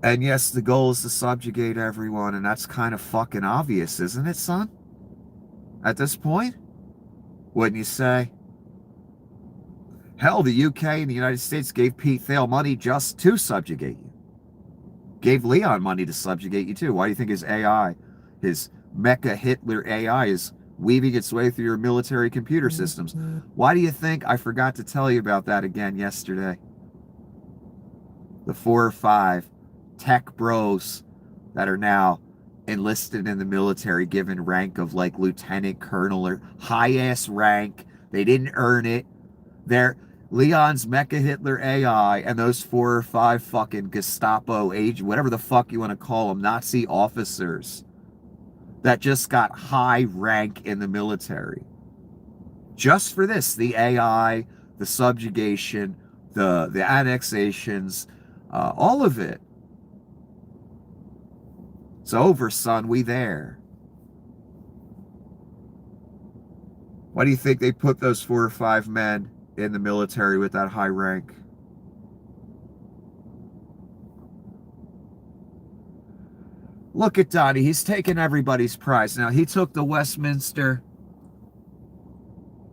S1: And yes, the goal is to subjugate everyone, and that's kind of fucking obvious, isn't it, son? At this point? Wouldn't you say? Hell, the UK and the United States gave Pete Thale money just to subjugate you. Gave Leon money to subjugate you too. Why do you think his AI, his Mecha Hitler AI, is weaving its way through your military computer systems? Why do you think I forgot to tell you about that again yesterday? The 4 or 5 tech bros that are now enlisted in the military, given rank of like lieutenant colonel or high-ass rank. They didn't earn it. They're Leon's Mecha Hitler AI and those 4 or 5 fucking Gestapo agent, whatever the fuck you want to call them, Nazi officers that just got high rank in the military. Just for this, the AI, the subjugation, the annexations, all of it. It's over, son. We there. Why do you think they put those 4 or 5 men in the military with that high rank? Look at Donnie. He's taking everybody's prize. Now, he took the Westminster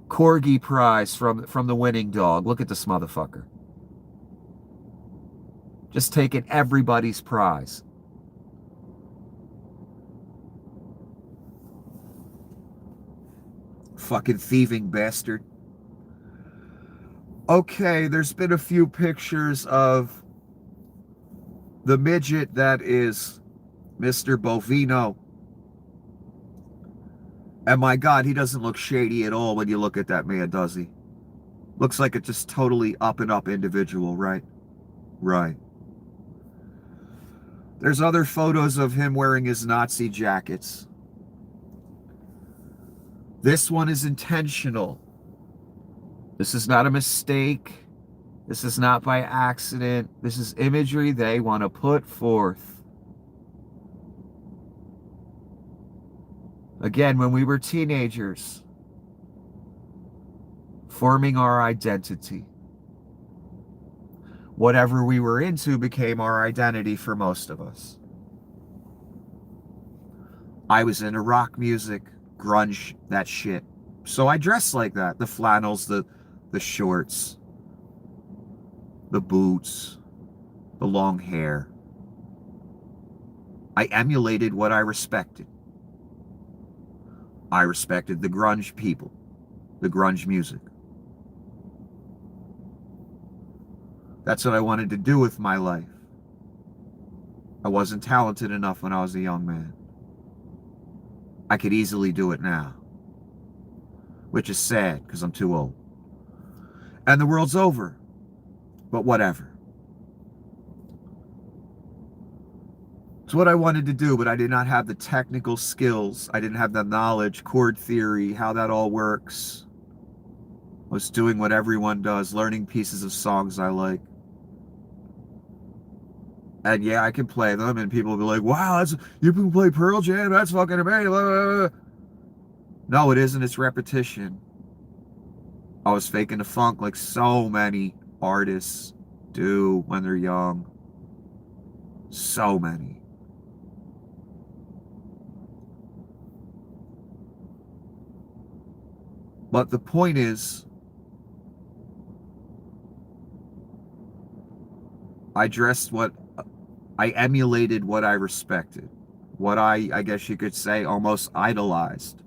S1: Corgi Prize from the winning dog. Look at this motherfucker. Just taking everybody's prize. Fucking thieving bastard. Okay, there's been a few pictures of the midget that is Mr. Bovino. And my God, he doesn't look shady at all when you look at that man, does he? Looks like a just totally up and up individual, right? Right. There's other photos of him wearing his Nazi jackets. This one is intentional. This is not a mistake. This is not by accident. This is imagery they want to put forth. Again, when we were teenagers, forming our identity, whatever we were into became our identity for most of us. I was into rock music, grunge, that shit. So I dressed like that. The flannels, the shorts, the boots, the long hair. I emulated what I respected. I respected the grunge people, the grunge music. That's what I wanted to do with my life. I wasn't talented enough when I was a young man. I could easily do it now, which is sad because I'm too old. And the world's over, but whatever. It's what I wanted to do, but I did not have the technical skills. I didn't have the knowledge, chord theory, how that all works. I was doing what everyone does, learning pieces of songs I like. And yeah, I can play them, and people will be like, wow, you can play Pearl Jam? That's fucking amazing. No, it isn't. It's repetition. I was faking the funk like so many artists do when they're young. So many. But the point is, I emulated what I respected. What I guess you could say, almost idolized.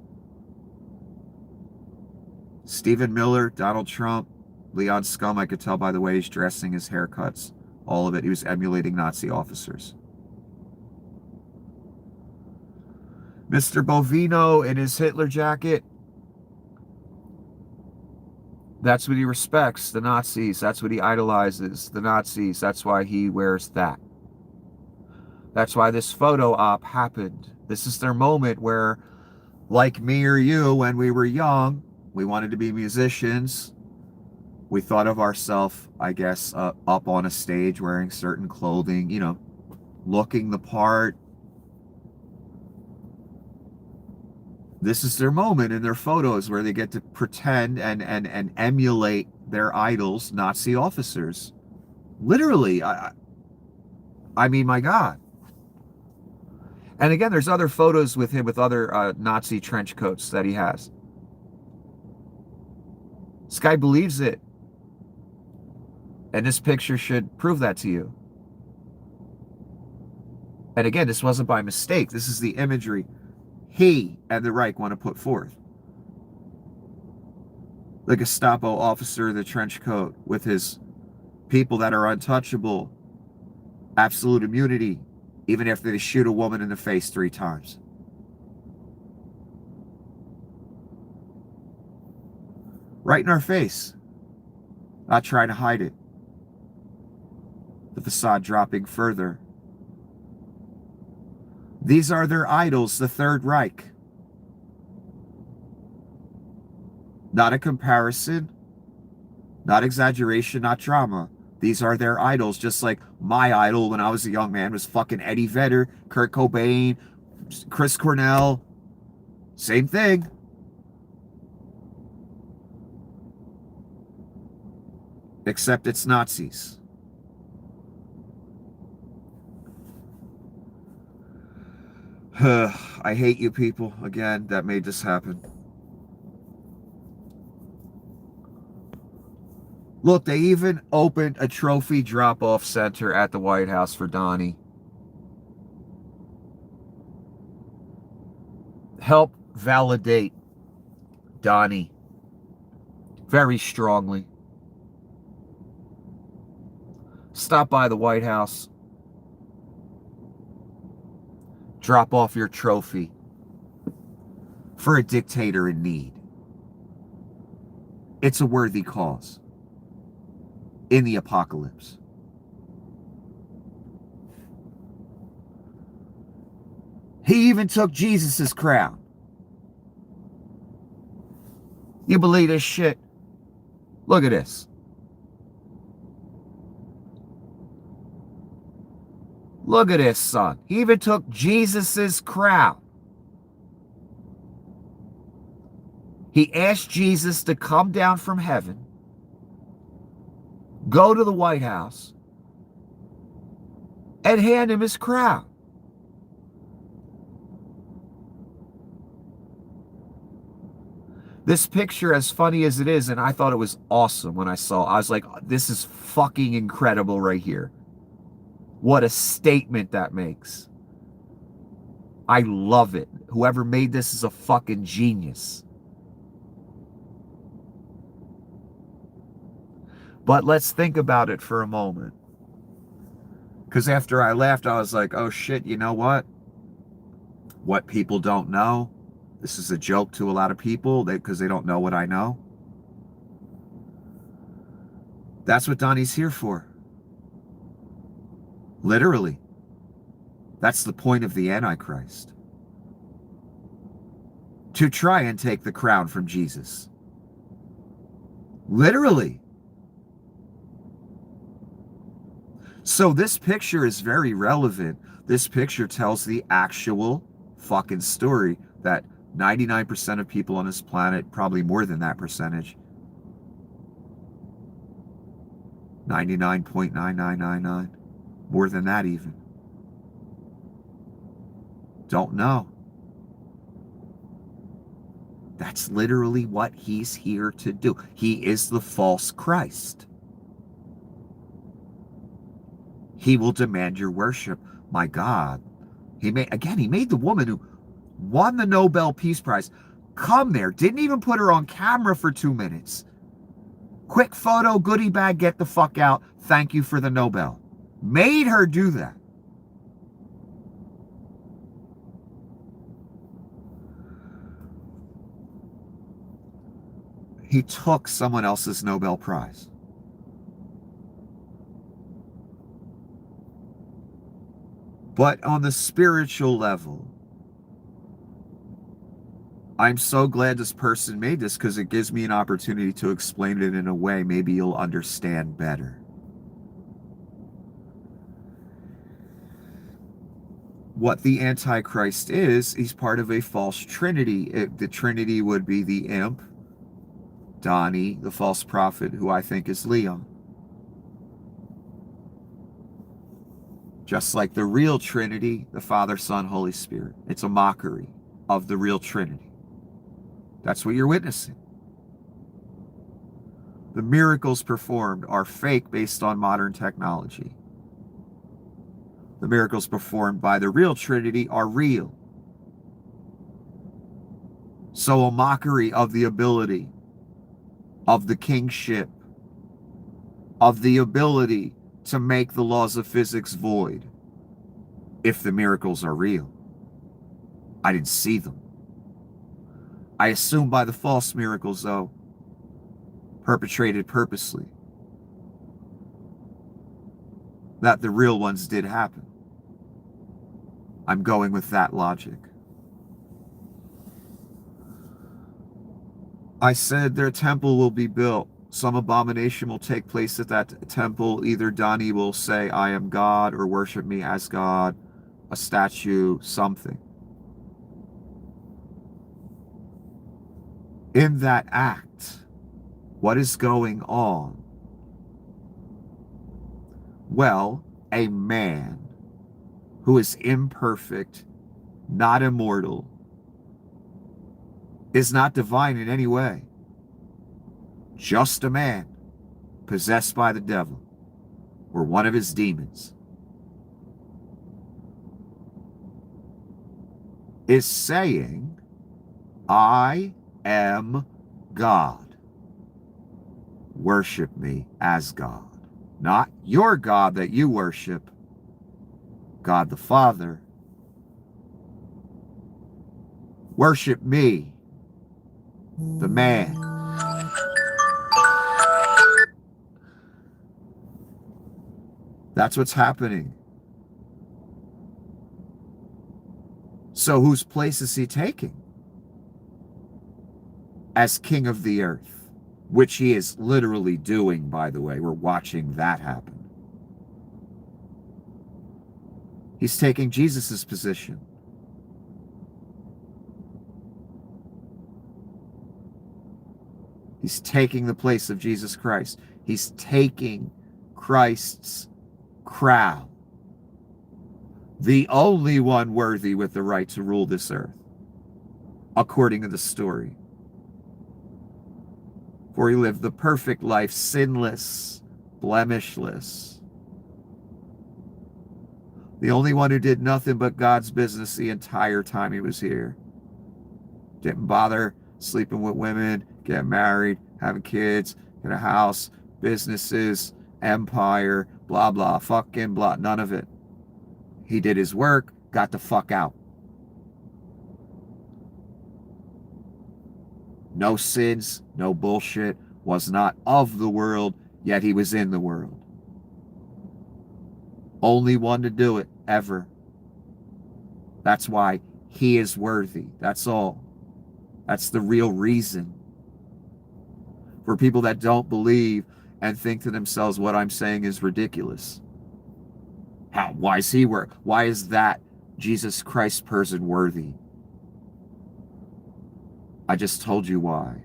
S1: Stephen Miller, Donald Trump, Leon Scum, I could tell by the way he's dressing, his haircuts, all of it. He was emulating Nazi officers. Mr. Bovino in his Hitler jacket, that's what he respects, the Nazis. That's what he idolizes, the Nazis. That's why he wears that. That's why this photo op happened. This is their moment where, like me or you, when we were young, we wanted to be musicians. We thought of ourselves, I guess, up on a stage wearing certain clothing, looking the part. This is their moment in their photos where they get to pretend and emulate their idols, Nazi officers. Literally, I mean, my God. And again, there's other photos with him with other Nazi trench coats that he has. This guy believes it. And this picture should prove that to you. And again, this wasn't by mistake. This is the imagery he and the Reich want to put forth. The Gestapo officer in the trench coat with his people that are untouchable, absolute immunity, even after they shoot a woman in the face 3 times. Right in our face. Not trying to hide it. The facade dropping further. These are their idols, the Third Reich. Not a comparison, not exaggeration, not drama. These are their idols, just like my idol when I was a young man was fucking Eddie Vedder, Kurt Cobain, Chris Cornell. Same thing. Except it's Nazis. I hate you people, again, that made this happen. Look, they even opened a trophy drop-off center at the White House for Donnie. Help validate Donnie very strongly. Stop by the White House. Drop off your trophy for a dictator in need. It's a worthy cause in the apocalypse. He even took Jesus' crown. You believe this shit? Look at this. Look at this, son. He even took Jesus' crown. He asked Jesus to come down from heaven, go to the White House, and hand him his crown. This picture, as funny as it is, and I thought it was awesome when I saw it, I was like, this is fucking incredible right here. What a statement that makes. I love it. Whoever made this is a fucking genius. But let's think about it for a moment. Because after I laughed, I was like, oh shit, you know what? What people don't know, this is a joke to a lot of people because they don't know what I know. That's what Donnie's here for. Literally. That's the point of the Antichrist. To try and take the crown from Jesus. Literally. So this picture is very relevant. This picture tells the actual fucking story that 99% of people on this planet, probably more than that percentage, 99.9999, more than that even, don't know. That's literally what he's here to do. He is the false Christ. He will demand your worship. My God. He made the woman who won the Nobel Peace Prize come there, didn't even put her on camera for 2 minutes. Quick photo, goodie bag, get the fuck out. Thank you for the Nobel. Made her do that. He took someone else's Nobel Prize. But on the spiritual level, I'm so glad this person made this because it gives me an opportunity to explain it in a way maybe you'll understand better. What the Antichrist is, he's part of a false trinity. The trinity would be the imp, Donnie, the false prophet, who I think is Leon. Just like the real Trinity, the Father, Son, Holy Spirit. It's a mockery of the real Trinity. That's what you're witnessing. The miracles performed are fake based on modern technology. The miracles performed by the real Trinity are real. So a mockery of the ability, of the kingship, of the ability to make the laws of physics void, if the miracles are real. I didn't see them. I assume by the false miracles, though, perpetrated purposely, that the real ones did happen. I'm going with that logic. I said their temple will be built. Some abomination will take place at that temple. Either Donnie will say, I am God, or worship me as God, a statue, something. In that act, what is going on? Well, a man who is imperfect, not immortal, is not divine in any way. Just a man possessed by the devil or one of his demons is saying, I am God. Worship me as God. Not your God that you worship, God the Father, Worship me, the man. That's what's happening. So whose place is he taking? As king of the earth, which he is literally doing, by the way. We're watching that happen. He's taking Jesus's position. He's taking the place of Jesus Christ. He's taking Christ's crown. The only one worthy with the right to rule this earth, according to the story. For he lived the perfect life, sinless, blemishless. The only one who did nothing but God's business the entire time he was here. Didn't bother sleeping with women, getting married, having kids, get a house, businesses, empire, blah, blah, fucking blah, none of it. He did his work, got the fuck out. No sins, no bullshit, was not of the world, yet he was in the world. Only one to do it, ever. That's why he is worthy. That's all. That's the real reason. For people that don't believe and think to themselves, what I'm saying is ridiculous. How? Why is he worth? Why is that Jesus Christ person worthy? I just told you why.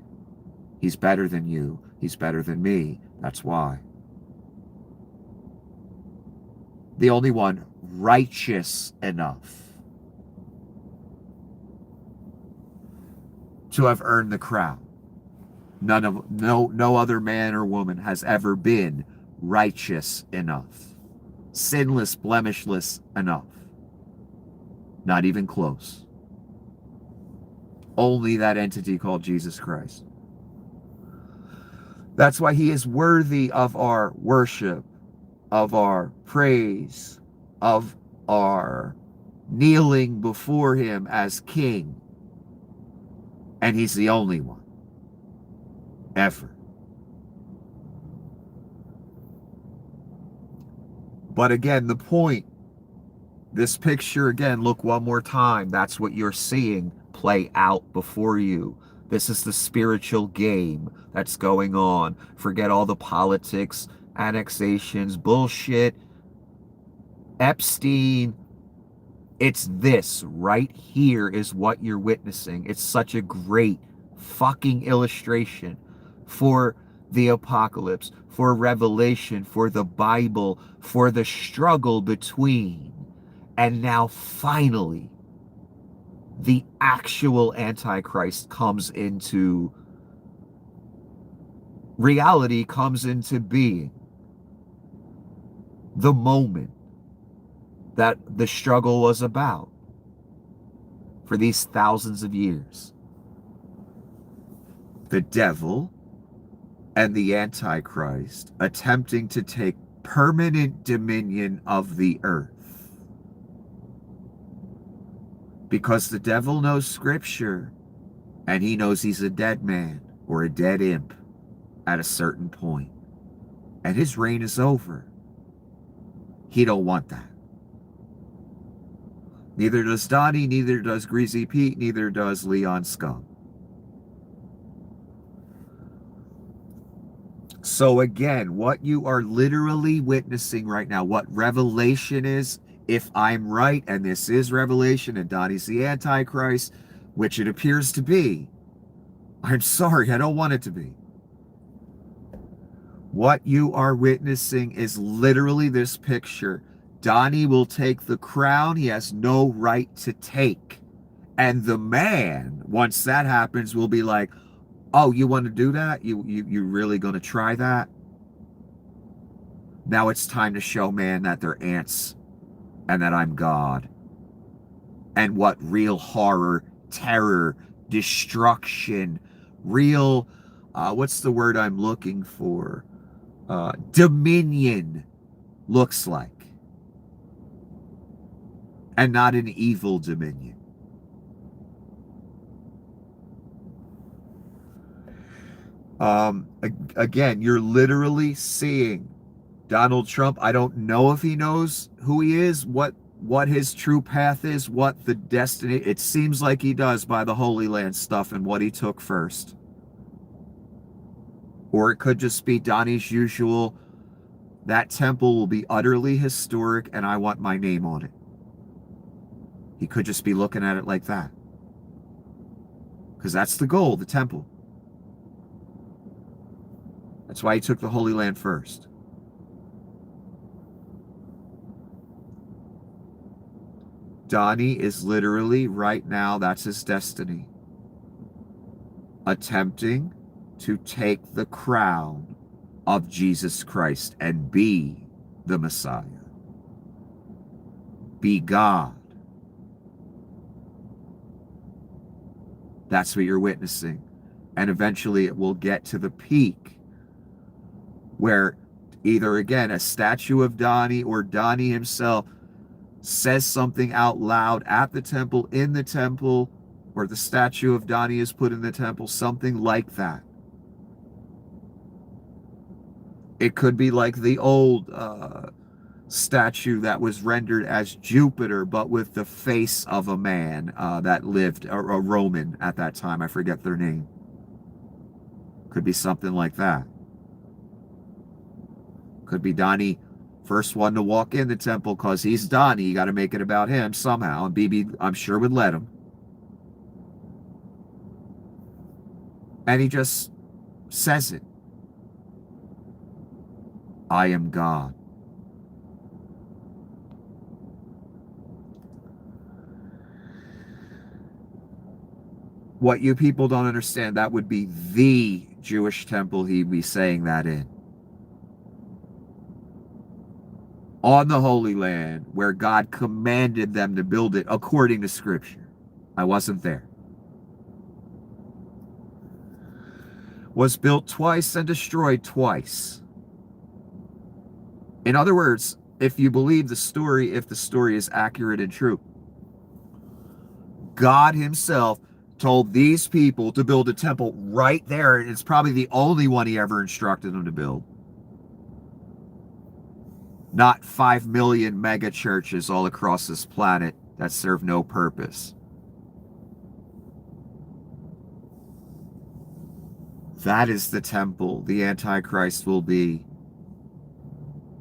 S1: He's better than you. He's better than me. That's why. The only one righteous enough to have earned the crown. No other man or woman has ever been righteous enough, sinless, blemishless enough. Not even close. Only that entity called Jesus Christ. That's why he is worthy of our worship, of our praise, of our kneeling before him as king. And he's the only one. Ever. But again, the point, this picture again, look one more time. That's what you're seeing play out before you. This is the spiritual game that's going on. Forget all the politics, annexations, bullshit, Epstein. It's this right here is what you're witnessing. It's such a great fucking illustration for the apocalypse, for Revelation, for the Bible, for the struggle between. And now finally, the actual Antichrist comes into reality, comes into being. The moment that the struggle was about for these thousands of years. The devil and the Antichrist attempting to take permanent dominion of the earth. Because the devil knows scripture and he knows he's a dead man or a dead imp at a certain point. And his reign is over. He don't want that. Neither does Donnie, neither does Greasy Pete, neither does Leon Scum. So again, what you are literally witnessing right now, what Revelation is, if I'm right, and this is Revelation, and Donnie's the Antichrist, which it appears to be, I'm sorry, I don't want it to be. What you are witnessing is literally this picture. Donnie will take the crown he has no right to take. And the man, once that happens, will be like, oh, you want to do that? You really going to try that? Now it's time to show man that they're ants and that I'm God. And what real horror, terror, destruction, real, what's the word I'm looking for? Dominion looks like. And not an evil dominion. Again, you're literally seeing Donald Trump. I don't know if he knows who he is, what his true path is, what the destiny. It seems like he does by the Holy Land stuff and what he took first. Or it could just be Donnie's usual, that temple will be utterly historic and I want my name on it. He could just be looking at it like that. Because that's the goal, the temple. That's why he took the Holy Land first. Donnie is literally, right now, that's his destiny. Attempting to take the crown of Jesus Christ and be the Messiah. Be God. That's what you're witnessing. And eventually it will get to the peak where either, again, a statue of Donnie or Donnie himself says something out loud at the temple, in the temple, or the statue of Donnie is put in the temple, something like that. It could be like the old statue that was rendered as Jupiter, but with the face of a man that lived, a Roman at that time. I forget their name. Could be something like that. Could be Donnie, first one to walk in the temple because he's Donnie. You got to make it about him somehow. And BB, I'm sure, would let him. And he just says it. I am God. What you people don't understand, that would be the Jewish temple he'd be saying that in. On the Holy Land, where God commanded them to build it according to Scripture. I wasn't there. Was built twice and destroyed twice. In other words, if you believe the story, if the story is accurate and true, God himself told these people to build a temple right there. It's probably the only one he ever instructed them to build. Not 5 million mega churches all across this planet that serve no purpose. That is the temple the Antichrist will be,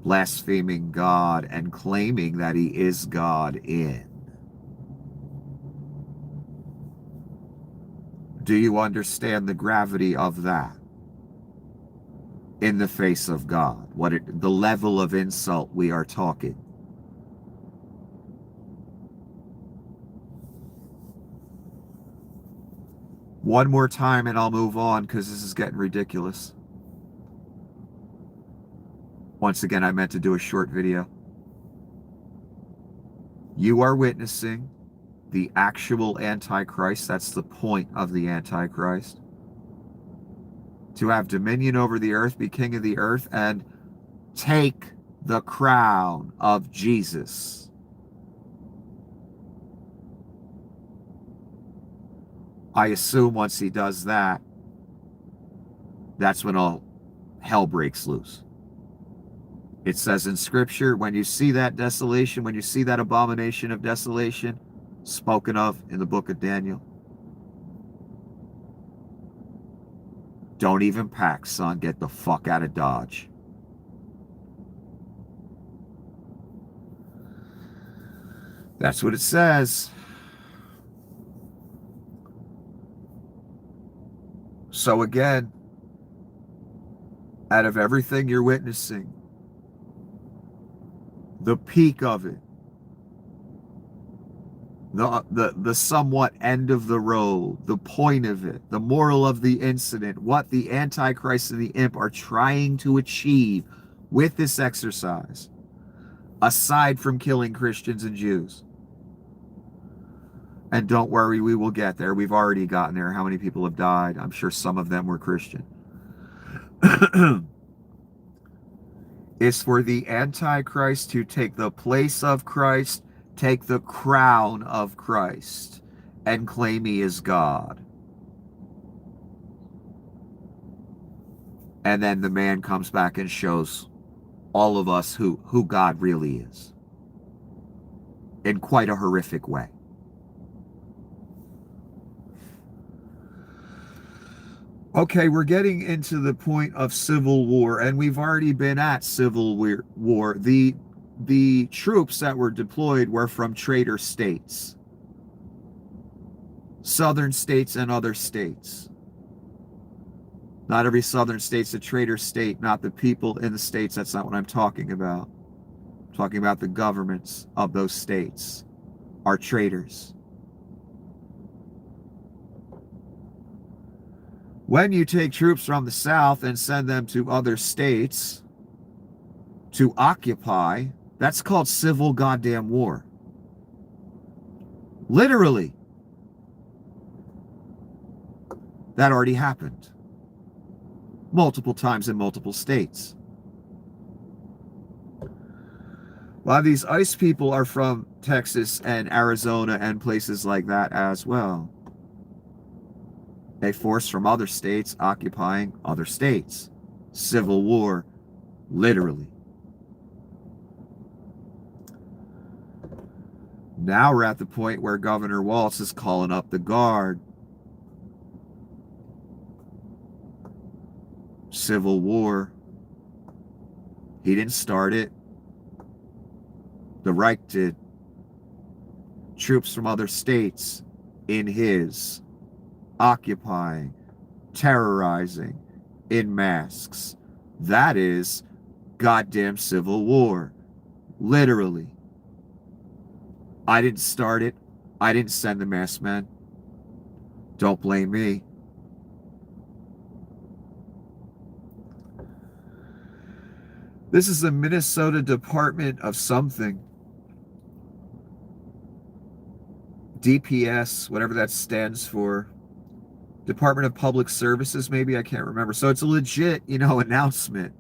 S1: blaspheming God and claiming that he is God in. Do you understand the gravity of that? In the face of God, the level of insult we are talking. One more time and I'll move on because this is getting ridiculous. Once again, I meant to do a short video. You are witnessing the actual Antichrist. That's the point of the Antichrist. To have dominion over the earth, be king of the earth, and take the crown of Jesus. I assume once he does that, that's when all hell breaks loose. It says in Scripture, when you see that desolation, when you see that abomination of desolation spoken of in the book of Daniel, don't even pack, son. Get the fuck out of Dodge. That's what it says. So again, out of everything you're witnessing, the peak of it, the somewhat end of the road, the point of it, the moral of the incident, what the Antichrist and the imp are trying to achieve with this exercise, aside from killing Christians and Jews. And don't worry, we will get there. We've already gotten there. How many people have died? I'm sure some of them were Christian. Is for the Antichrist to take the place of Christ, take the crown of Christ, and claim he is God. And then the man comes back and shows all of us who God really is in quite a horrific way. Okay, we're getting into the point of civil war, and we've already been at civil war. The troops that were deployed were from traitor states, southern states and other states. Not every southern state's a traitor state, not the people in the states. That's not what I'm talking about. I'm talking about the governments of those states are traitors. When you take troops from the south and send them to other states to occupy, that's called civil goddamn war. Literally. That already happened. Multiple times in multiple states. A lot of these ICE people are from Texas and Arizona and places like that as well. A force from other states occupying other states. Civil war, literally. Now we're at the point where Governor Walz is calling up the Guard. Civil war. He didn't start it. The Reich did. Troops from other states in his, occupying, terrorizing, in masks. That is goddamn civil war. Literally. I didn't start it. I didn't send the masked men. Don't blame me. This is the Minnesota Department of something. DPS, whatever that stands for. Department of Public Services, maybe? I can't remember. So it's a legit, announcement.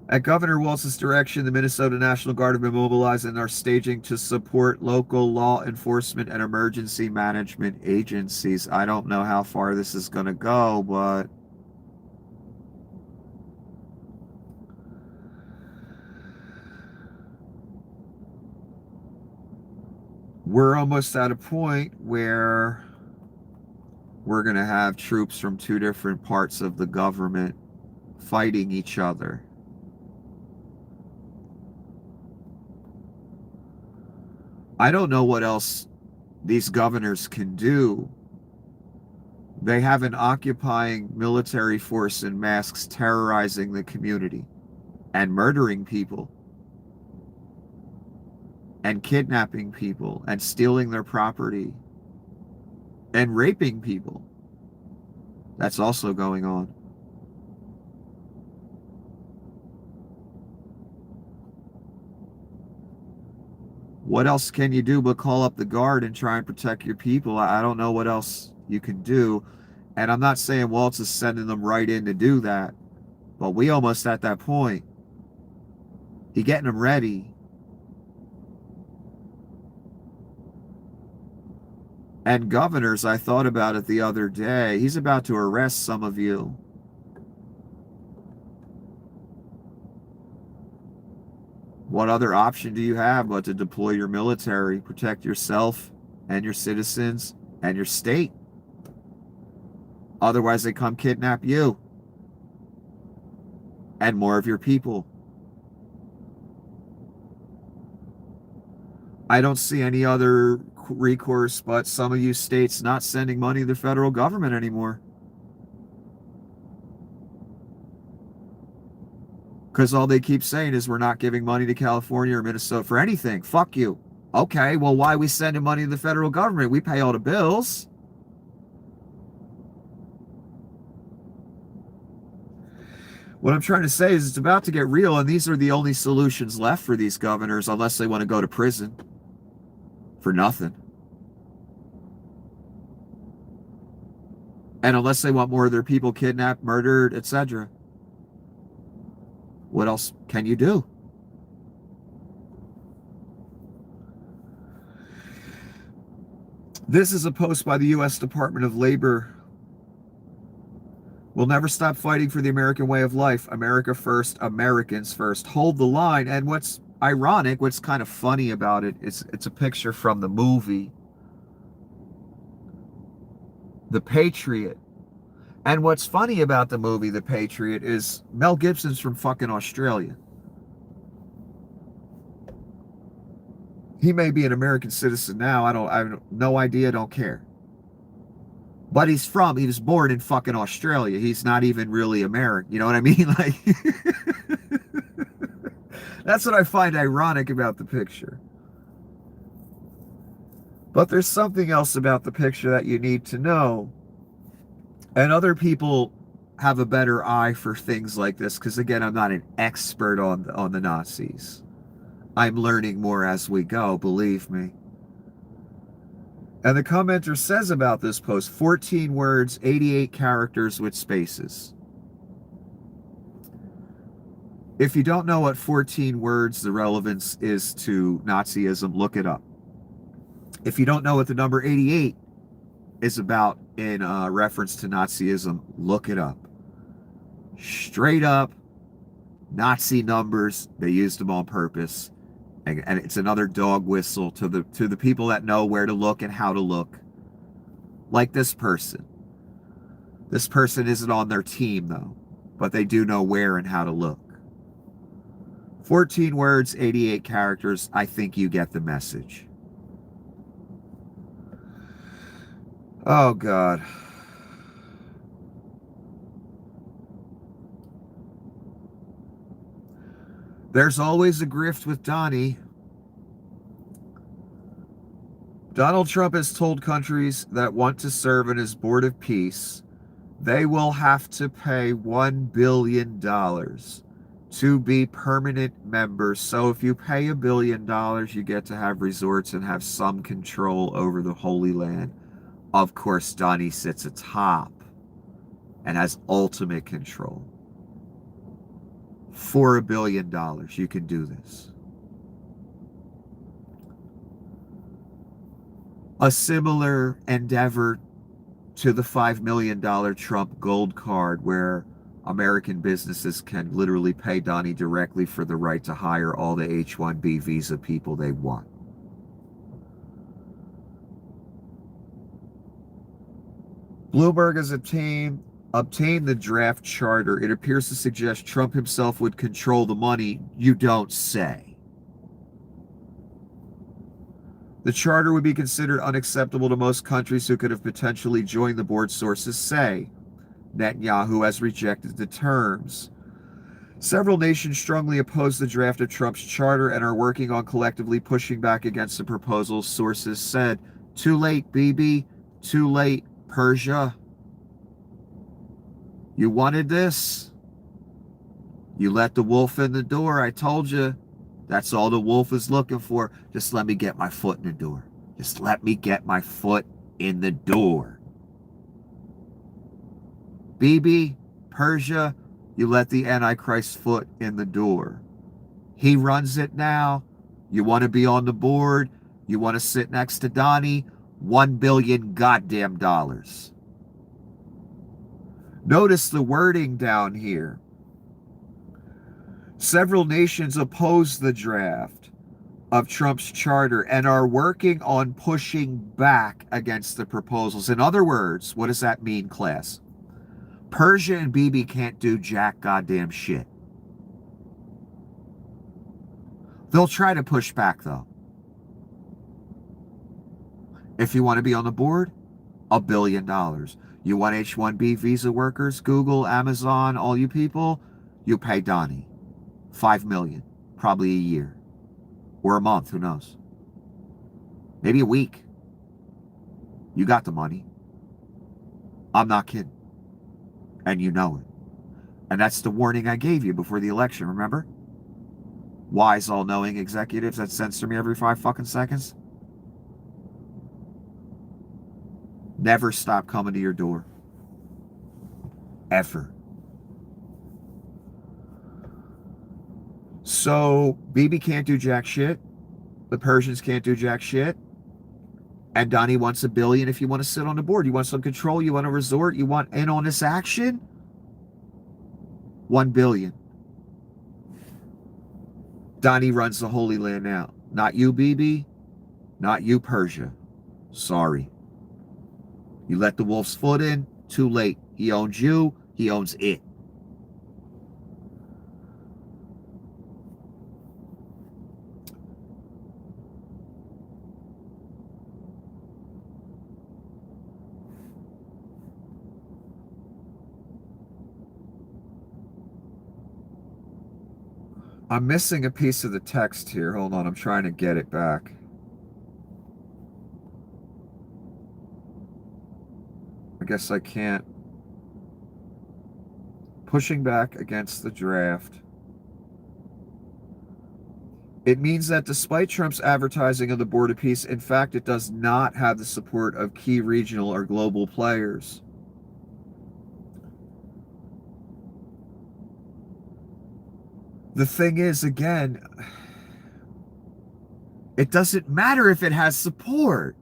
S1: At Governor Walz's direction, the Minnesota National Guard have been mobilized and are staging to support local law enforcement and emergency management agencies. I don't know how far this is going to go, but we're almost at a point where we're going to have troops from two different parts of the government fighting each other. I don't know what else these governors can do. They have an occupying military force in masks terrorizing the community and murdering people and kidnapping people and stealing their property and raping people. That's also going on. What else can you do but call up the Guard and try and protect your people? I don't know what else you can do. And I'm not saying Walz is sending them right in to do that, but we almost at that point. He getting them ready. And governors, I thought about it the other day. He's about to arrest some of you. What other option do you have but to deploy your military, protect yourself and your citizens and your state? Otherwise, they come kidnap you and more of your people. I don't see any other recourse but some of you states not sending money to the federal government anymore. Because all they keep saying is we're not giving money to California or Minnesota for anything. Fuck you. Okay, well, why are we sending money to the federal government? We pay all the bills. What I'm trying to say is it's about to get real, and these are the only solutions left for these governors unless they want to go to prison for nothing. And unless they want more of their people kidnapped, murdered, etc. What else can you do? This is a post by the U.S. Department of Labor. We'll never stop fighting for the American way of life. America first, Americans first. Hold the line. And what's ironic, what's kind of funny about it, it's a picture from the movie The Patriot. And what's funny about the movie The Patriot is Mel Gibson's from fucking Australia. He may be an American citizen now. I have no idea, don't care. But he was born in fucking Australia. He's not even really American. You know what I mean? Like, that's what I find ironic about the picture. But there's something else about the picture that you need to know. And other people have a better eye for things like this, because again, I'm not an expert on the Nazis. I'm learning more as we go, believe me. And the commenter says about this post, 14 words, 88 characters with spaces. If you don't know what 14 words the relevance is to Nazism, look it up. If you don't know what the number 88 is about in reference to Nazism, look it up. Straight up Nazi numbers, they used them on purpose. And it's another dog whistle to the people that know where to look and how to look. Like this person. This person isn't on their team though, but they do know where and how to look. 14 words, 88 characters. I think you get the message. Oh God. There's always a grift with Donnie. Donald Trump has told countries that want to serve in his Board of Peace they will have to pay $1 billion to be permanent members. So if you pay $1 billion, you get to have resorts and have some control over the Holy Land. Of course, Donnie sits atop and has ultimate control. For $1 billion, you can do this. A similar endeavor to the $5 million Trump gold card, where American businesses can literally pay Donnie directly for the right to hire all the H-1B visa people they want. Bloomberg has obtained the draft charter. It appears to suggest Trump himself would control the money. You don't say. The charter would be considered unacceptable to most countries who could have potentially joined the board, sources say. Netanyahu has rejected the terms. Several nations strongly oppose the draft of Trump's charter and are working on collectively pushing back against the proposals, sources said. Too late, Bibi. Too late, Persia. You wanted this? You let the wolf in the door. I told you. That's all the wolf is looking for. Just let me get my foot in the door. Just let me get my foot in the door. Bibi, Persia, you let the Antichrist foot in the door. He runs it now. You want to be on the board? You want to sit next to Donnie? $1 billion goddamn dollars. Notice the wording down here. Several nations oppose the draft of Trump's charter and are working on pushing back against the proposals. In other words, what does that mean, class? Persia and Bibi can't do jack goddamn shit. They'll try to push back, though. If you want to be on the board, $1 billion. You want H-1B visa workers, Google, Amazon, all you people, you pay Donnie. $5 million, probably a year. Or a month, who knows? Maybe a week. You got the money. I'm not kidding. And you know it. And that's the warning I gave you before the election, remember? Wise, all-knowing executives that censor me every 5 fucking seconds. Never stop coming to your door. Ever. So, Bibi can't do jack shit. The Persians can't do jack shit. And Donnie wants $1 billion if you want to sit on the board. You want some control. You want a resort. You want in on this action. 1 billion. Donnie runs the Holy Land now. Not you, BB. Not you, Persia. Sorry. You let the wolf's foot in, too late. He owns you, he owns it. I'm missing a piece of the text here. Hold on, I'm trying to get it back. I guess I can't. Pushing back against the draft. It means that despite Trump's advertising of the border peace, in fact, it does not have the support of key regional or global players. The thing is, again, it doesn't matter if it has support.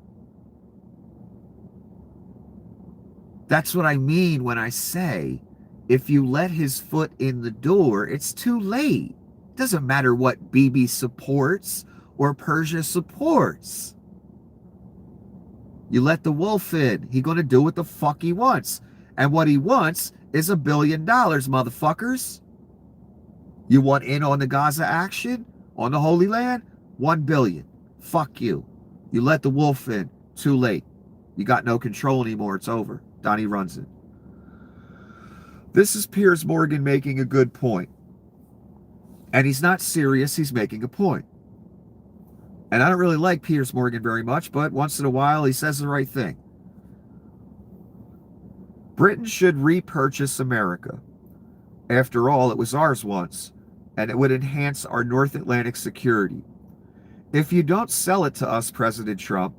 S1: That's what I mean when I say, if you let his foot in the door, it's too late. It doesn't matter what BB supports or Persia supports. You let the wolf in, he's going to do what the fuck he wants. And what he wants is $1 billion, motherfuckers. You want in on the Gaza action? On the Holy Land? 1 billion. Fuck you. You let the wolf in. Too late. You got no control anymore. It's over. Donnie runs it. This is Piers Morgan making a good point. And he's not serious. He's making a point. And I don't really like Piers Morgan very much, but once in a while he says the right thing. Britain should repurchase America. After all, it was ours once, and it would enhance our North Atlantic security. If you don't sell it to us, President Trump,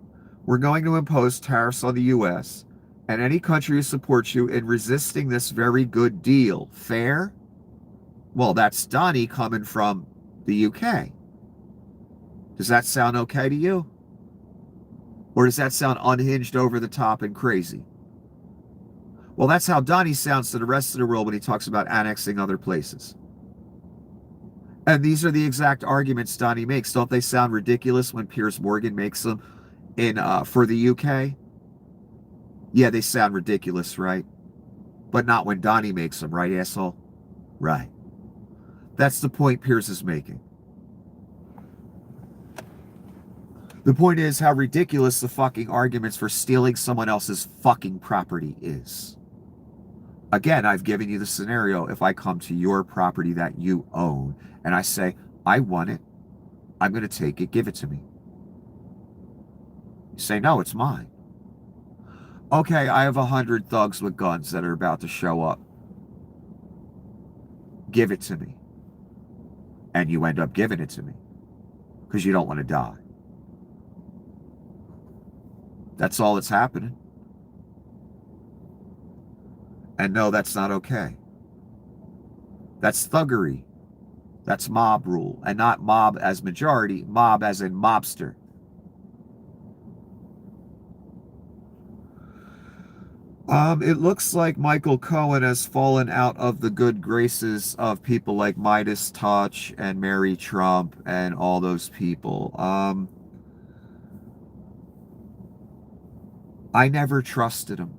S1: we're going to impose tariffs on the U.S. and any country who supports you in resisting this very good deal. Fair? Well, that's Donnie coming from the UK. Does that sound okay to you? Or does that sound unhinged, over the top, and crazy? Well, that's how Donnie sounds to the rest of the world when he talks about annexing other places. And these are the exact arguments Donnie makes. Don't they sound ridiculous when Piers Morgan makes them for the UK? Yeah, they sound ridiculous, right? But not when Donnie makes them, right, asshole? Right. That's the point Piers is making. The point is how ridiculous the fucking arguments for stealing someone else's fucking property is. Again, I've given you the scenario. If I come to your property that you own and I say, I want it, I'm going to take it, give it to me. You say, no, it's mine. Okay, I have 100 thugs with guns that are about to show up. Give it to me. And you end up giving it to me because you don't want to die. That's all that's happening. And no, that's not okay. That's thuggery. That's mob rule. And not mob as majority, mob as in mobster. It looks like Michael Cohen has fallen out of the good graces of people like Midas Touch and Mary Trump and all those people. I never trusted him.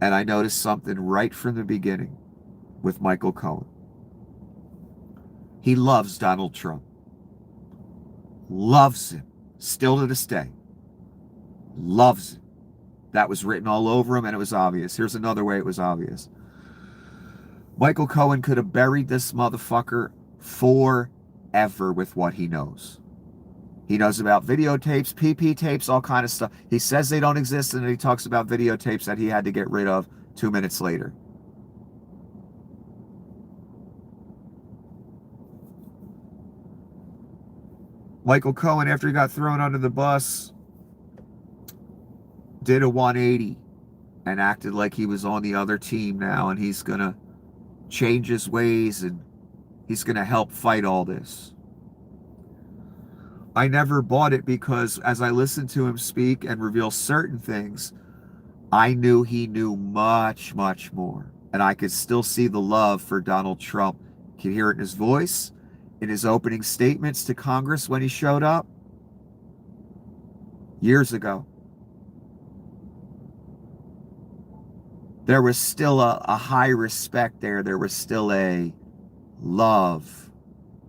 S1: And I noticed something right from the beginning with Michael Cohen. He loves Donald Trump. Loves him. Still to this day. Loves him. That was written all over him and it was obvious. Here's another way it was obvious. Michael Cohen could have buried this motherfucker forever with what he knows. He knows about videotapes, PP tapes, all kind of stuff. He says they don't exist, and then he talks about videotapes that he had to get rid of 2 minutes later. Michael Cohen, after he got thrown under the bus, did a 180 and acted like he was on the other team now, and he's going to change his ways, and he's going to help fight all this. I never bought it because as I listened to him speak and reveal certain things, I knew he knew much, much more. And I could still see the love for Donald Trump. You can hear it in his voice, in his opening statements to Congress when he showed up years ago. There was still a high respect there. There was still a love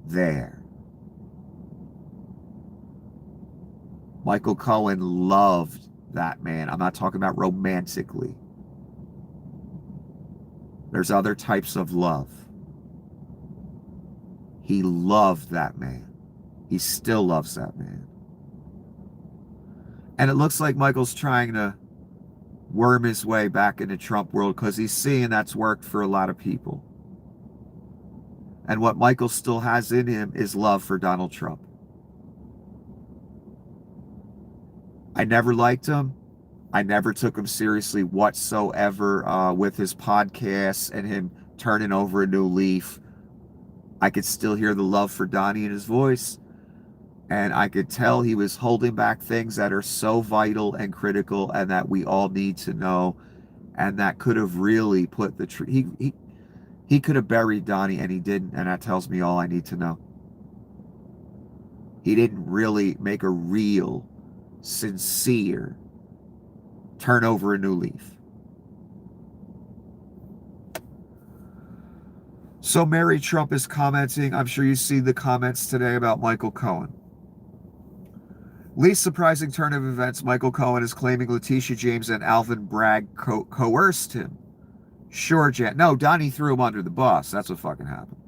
S1: there. Michael Cohen loved that man. I'm not talking about romantically. There's other types of love. He loved that man. He still loves that man. And it looks like Michael's trying to worm his way back into Trump world because he's seeing that's worked for a lot of people. And what Michael still has in him is love for Donald Trump. I never liked him. I never took him seriously whatsoever with his podcasts and him turning over a new leaf. I could still hear the love for Donnie in his voice. And I could tell he was holding back things that are so vital and critical and that we all need to know. And that could have really put the he could have buried Donnie, and he didn't. And that tells me all I need to know. He didn't really make a real, sincere turn over a new leaf. So Mary Trump is commenting. I'm sure you see the comments today about Michael Cohen. Least surprising turn of events, Michael Cohen is claiming Letitia James and Alvin Bragg coerced him. Sure, Jan. No, Donnie threw him under the bus. That's what fucking happened.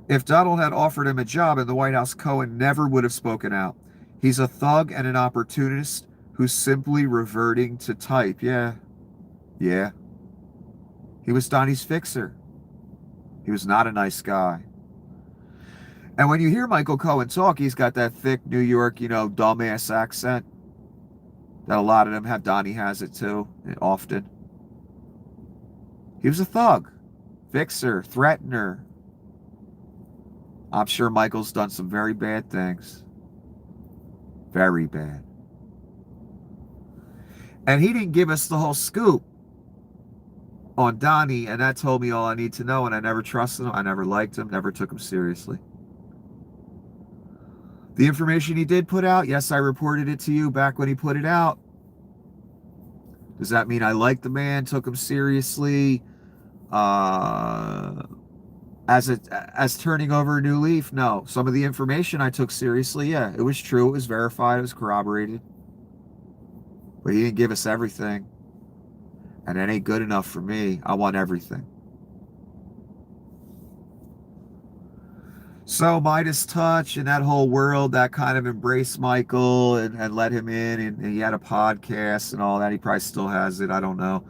S1: If Donald had offered him a job in the White House, Cohen never would have spoken out. He's a thug and an opportunist who's simply reverting to type. Yeah. He was Donnie's fixer. He was not a nice guy. And when you hear Michael Cohen talk, he's got that thick New York, dumbass accent. That a lot of them have. Donnie has it too, often. He was a thug, fixer, threatener. I'm sure Michael's done some very bad things. Very bad. And he didn't give us the whole scoop on Donnie, and that told me all I need to know, and I never trusted him. I never liked him, never took him seriously. The information he did put out, yes, I reported it to you back when he put it out. Does that mean I liked the man, took him seriously, as turning over a new leaf? No. Some of the information I took seriously, yeah. It was true, it was verified, it was corroborated. But he didn't give us everything. And that ain't good enough for me. I want everything. So Midas Touch and that whole world that kind of embraced Michael and let him in, and he had a podcast and all that. He probably still has it. I don't know.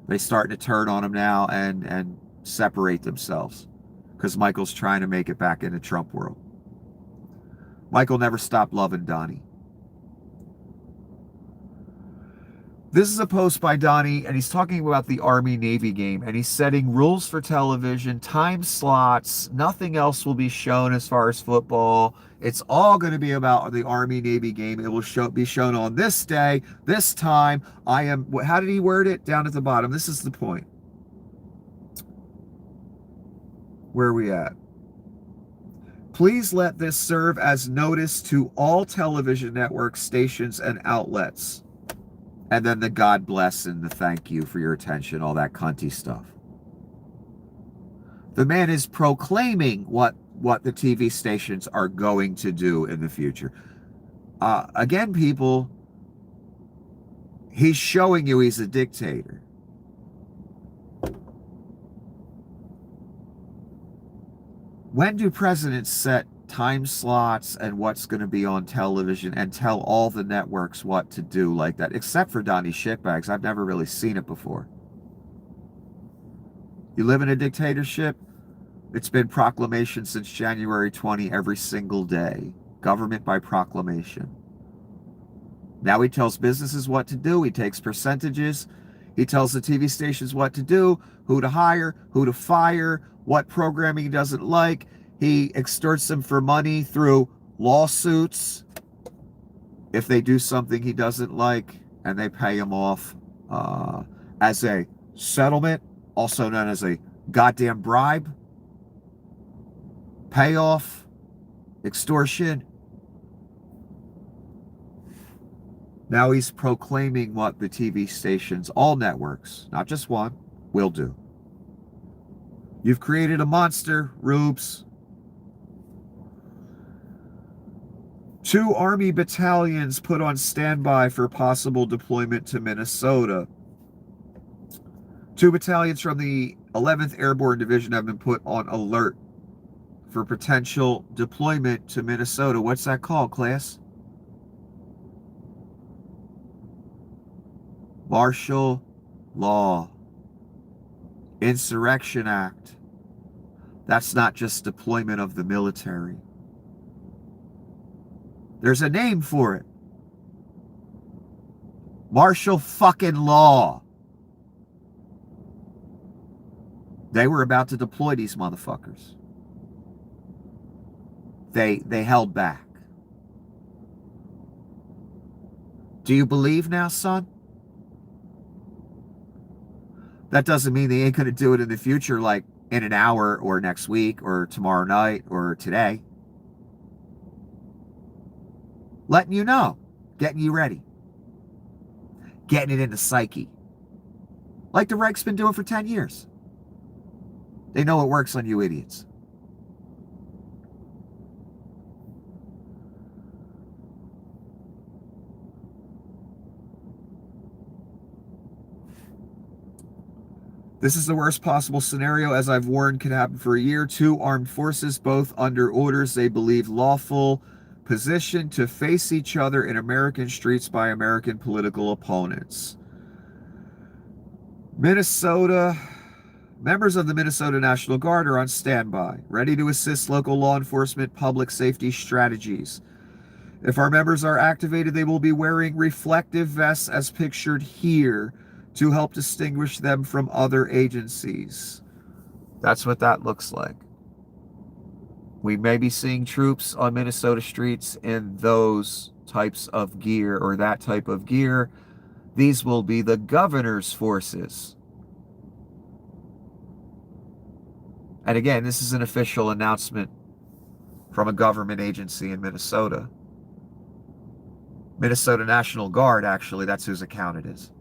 S1: They starting to turn on him now and separate themselves because Michael's trying to make it back into Trump world. Michael never stopped loving Donnie. This is a post by Donnie, and he's talking about the Army-Navy game, and he's setting rules for television, time slots. Nothing else will be shown as far as football. It's all going to be about the Army-Navy game. It will be shown on this day, this time. How did he word it? Down at the bottom. This is the point. Where are we at? Please let this serve as notice to all television network stations and outlets. And then the God bless and the thank you for your attention, all that cunty stuff. The man is proclaiming what the TV stations are going to do in the future. Again, people, he's showing you he's a dictator. When do presidents set time slots and what's going to be on television and tell all the networks what to do like that? Except for Donnie Shitbags. I've never really seen it before. You live in a dictatorship? It's been proclamation since January 20 every single day. Government by proclamation. Now he tells businesses what to do. He takes percentages. He tells the TV stations what to do, who to hire, who to fire, what programming he doesn't like. He extorts them for money through lawsuits if they do something he doesn't like, and they pay him off as a settlement, also known as a goddamn bribe, payoff, extortion. Now he's proclaiming what the TV stations, all networks, not just one, will do. You've created a monster, Rubes. 2 Army battalions put on standby for possible deployment to Minnesota. 2 battalions from the 11th Airborne Division have been put on alert for potential deployment to Minnesota. What's that called, class? Martial law. Insurrection Act. That's not just deployment of the military. There's a name for it. Martial fucking law. They were about to deploy these motherfuckers. They held back. Do you believe now, son? That doesn't mean they ain't going to do it in the future, like in an hour or next week or tomorrow night or today. Letting you know. Getting you ready. Getting it in the psyche. Like the Reich's been doing for 10 years. They know it works on you idiots. This is the worst possible scenario, as I've warned, could happen for a year. 2 armed forces, both under orders they believe lawful, positioned to face each other in American streets by American political opponents. Minnesota. Members of the Minnesota National Guard are on standby, ready to assist local law enforcement public safety strategies. If our members are activated, they will be wearing reflective vests as pictured here to help distinguish them from other agencies. That's what that looks like. We may be seeing troops on Minnesota streets in those types of gear or that type of gear. These will be the governor's forces. And again, this is an official announcement from a government agency in Minnesota. Minnesota National Guard, actually, that's whose account it is.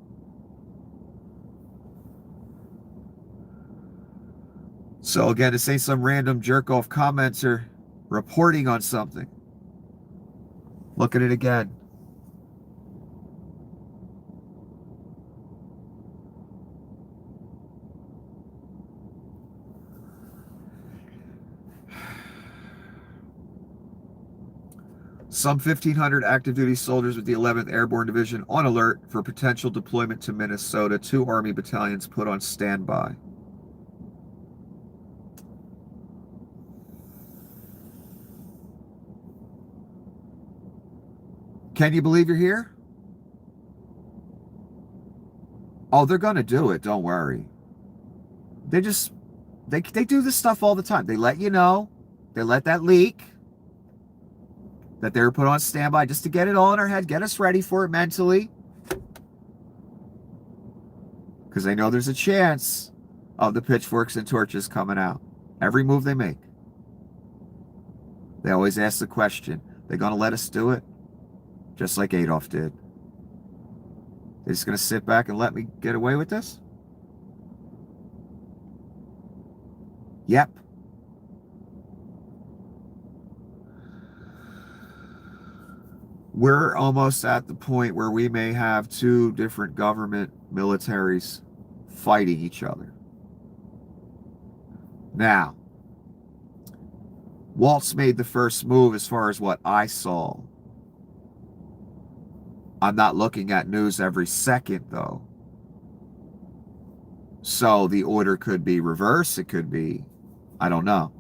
S1: So again, this ain't some random jerk-off commenter reporting on something. Look at it again. Some 1,500 active duty soldiers with the 11th Airborne Division on alert for potential deployment to Minnesota. 2 Army battalions put on standby. Can you believe you're here? Oh, they're going to do it. Don't worry. They do this stuff all the time. They let you know. They let that leak. That they were put on standby just to get it all in our head, get us ready for it mentally. Because they know there's a chance of the pitchforks and torches coming out. Every move they make. They always ask the question, they going to let us do it? Just like Adolf did. They're just going to sit back and let me get away with this? Yep. We're almost at the point where we may have 2 different government militaries fighting each other. Now, Waltz made the first move as far as what I saw. I'm not looking at news every second, though. So the order could be reversed. It could be, I don't know.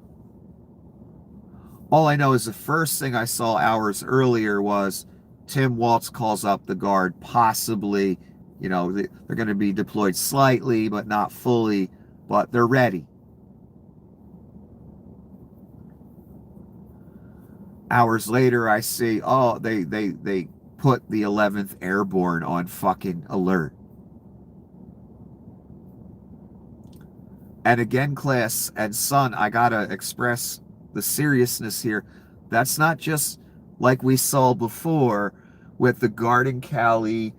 S1: All I know is the first thing I saw hours earlier was Tim Waltz calls up the Guard, possibly, you know, they're going to be deployed slightly, but not fully, but they're ready. Hours later, I see, oh, they put the 11th Airborne on fucking alert. And again, class and son, I gotta express the seriousness here. That's not just like we saw before with the guard in Cali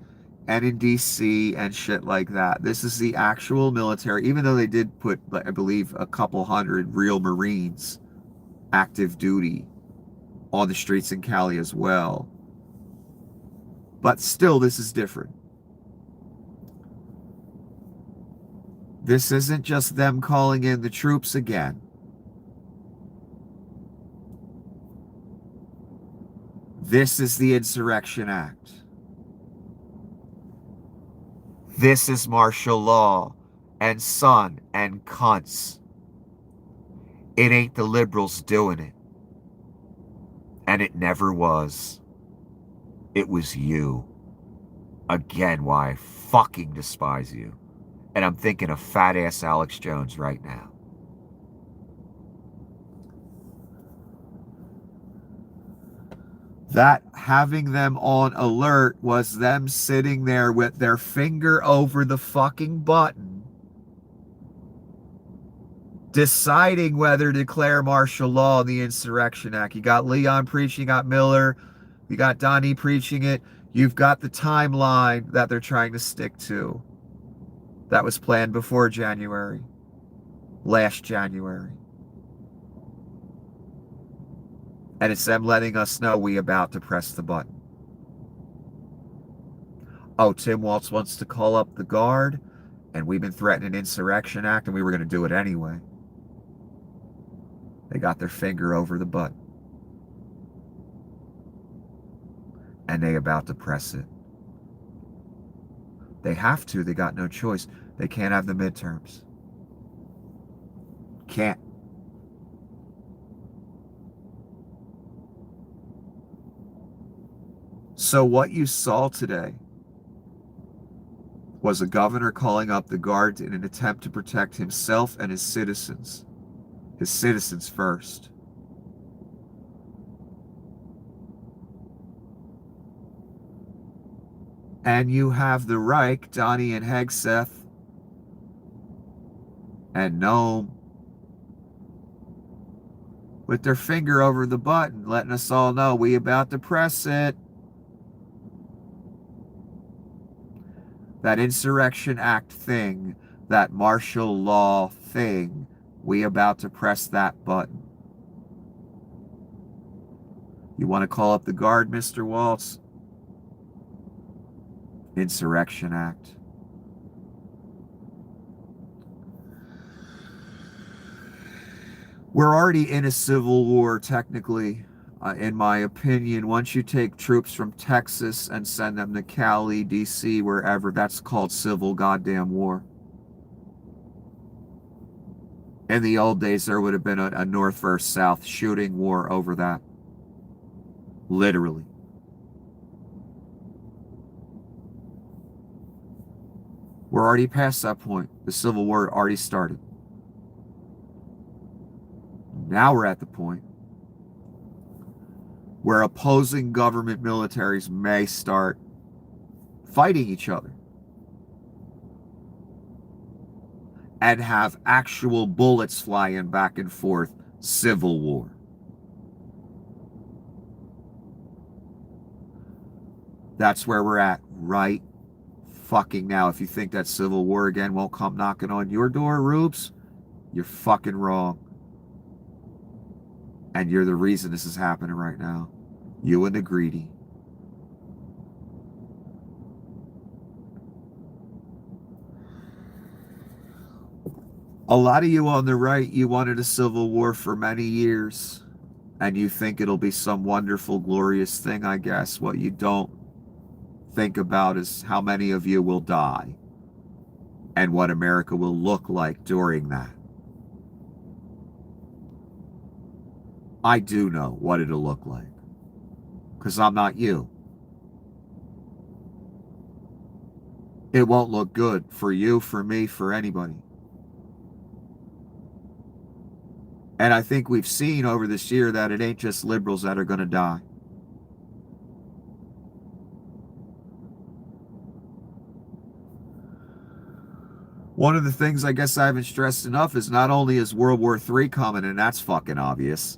S1: and in DC and shit like that. This is the actual military, even though they did put, I believe, a couple hundred real Marines active duty on the streets in Cali as well. But still, this is different. This isn't just them calling in the troops again. This is the Insurrection Act. This is martial law and son and cunts. It ain't the liberals doing it. And it never was. It was you. Again, why I fucking despise you. And I'm thinking of fat ass Alex Jones right now. That having them on alert was them sitting there with their finger over the fucking button, deciding whether to declare martial law in the Insurrection Act. You got Leon preaching, you got Miller, you got Donnie preaching it. You've got the timeline that they're trying to stick to. That was planned before January, last January. And it's them letting us know we about to press the button. Oh, Tim Walz wants to call up the guard, and we've been threatening an Insurrection Act, and we were going to do it anyway. They got their finger over the button. And they about to press it. They have to. They got no choice. They can't have the midterms. Can't. So what you saw today was a governor calling up the guards in an attempt to protect himself and his citizens. His citizens first. And you have the Reich, Donnie and Hegseth, and Noam, with their finger over the button, letting us all know we about to press it. That Insurrection Act thing, that martial law thing, we about to press that button. You want to call up the guard, Mr. Walz? Insurrection Act. We're already in a civil war, technically, in my opinion. Once you take troops from Texas and send them to Cali, DC, wherever, that's called civil goddamn war. In the old days, there would have been a North versus South shooting war over that. Literally. We're already past that point. The Civil War already started. Now we're at the point where opposing government militaries may start fighting each other and have actual bullets flying back and forth. Civil war. That's where we're at right fucking now. If you think that civil war again won't come knocking on your door, Rubes, you're fucking wrong. And you're the reason this is happening right now. You and the greedy. A lot of you on the right, you wanted a civil war for many years. And you think it'll be some wonderful, glorious thing, I guess. What you don't think about is how many of you will die. And what America will look like during that. I do know what it'll look like. Because I'm not you. It won't look good for you, for me, for anybody. And I think we've seen over this year that it ain't just liberals that are going to die. One of the things I guess I haven't stressed enough is not only is World War III coming, and that's fucking obvious,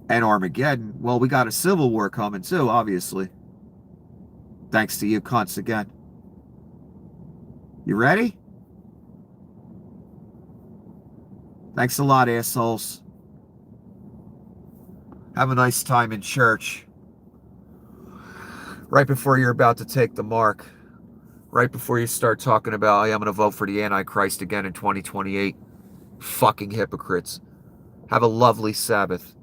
S1: and Armageddon, well, we got a civil war coming too, obviously. Thanks to you cunts again. You ready? Thanks a lot, assholes. Have a nice time in church. Right before you're about to take the mark. Right before you start talking about, hey, I'm going to vote for the Antichrist again in 2028. Fucking hypocrites. Have a lovely Sabbath.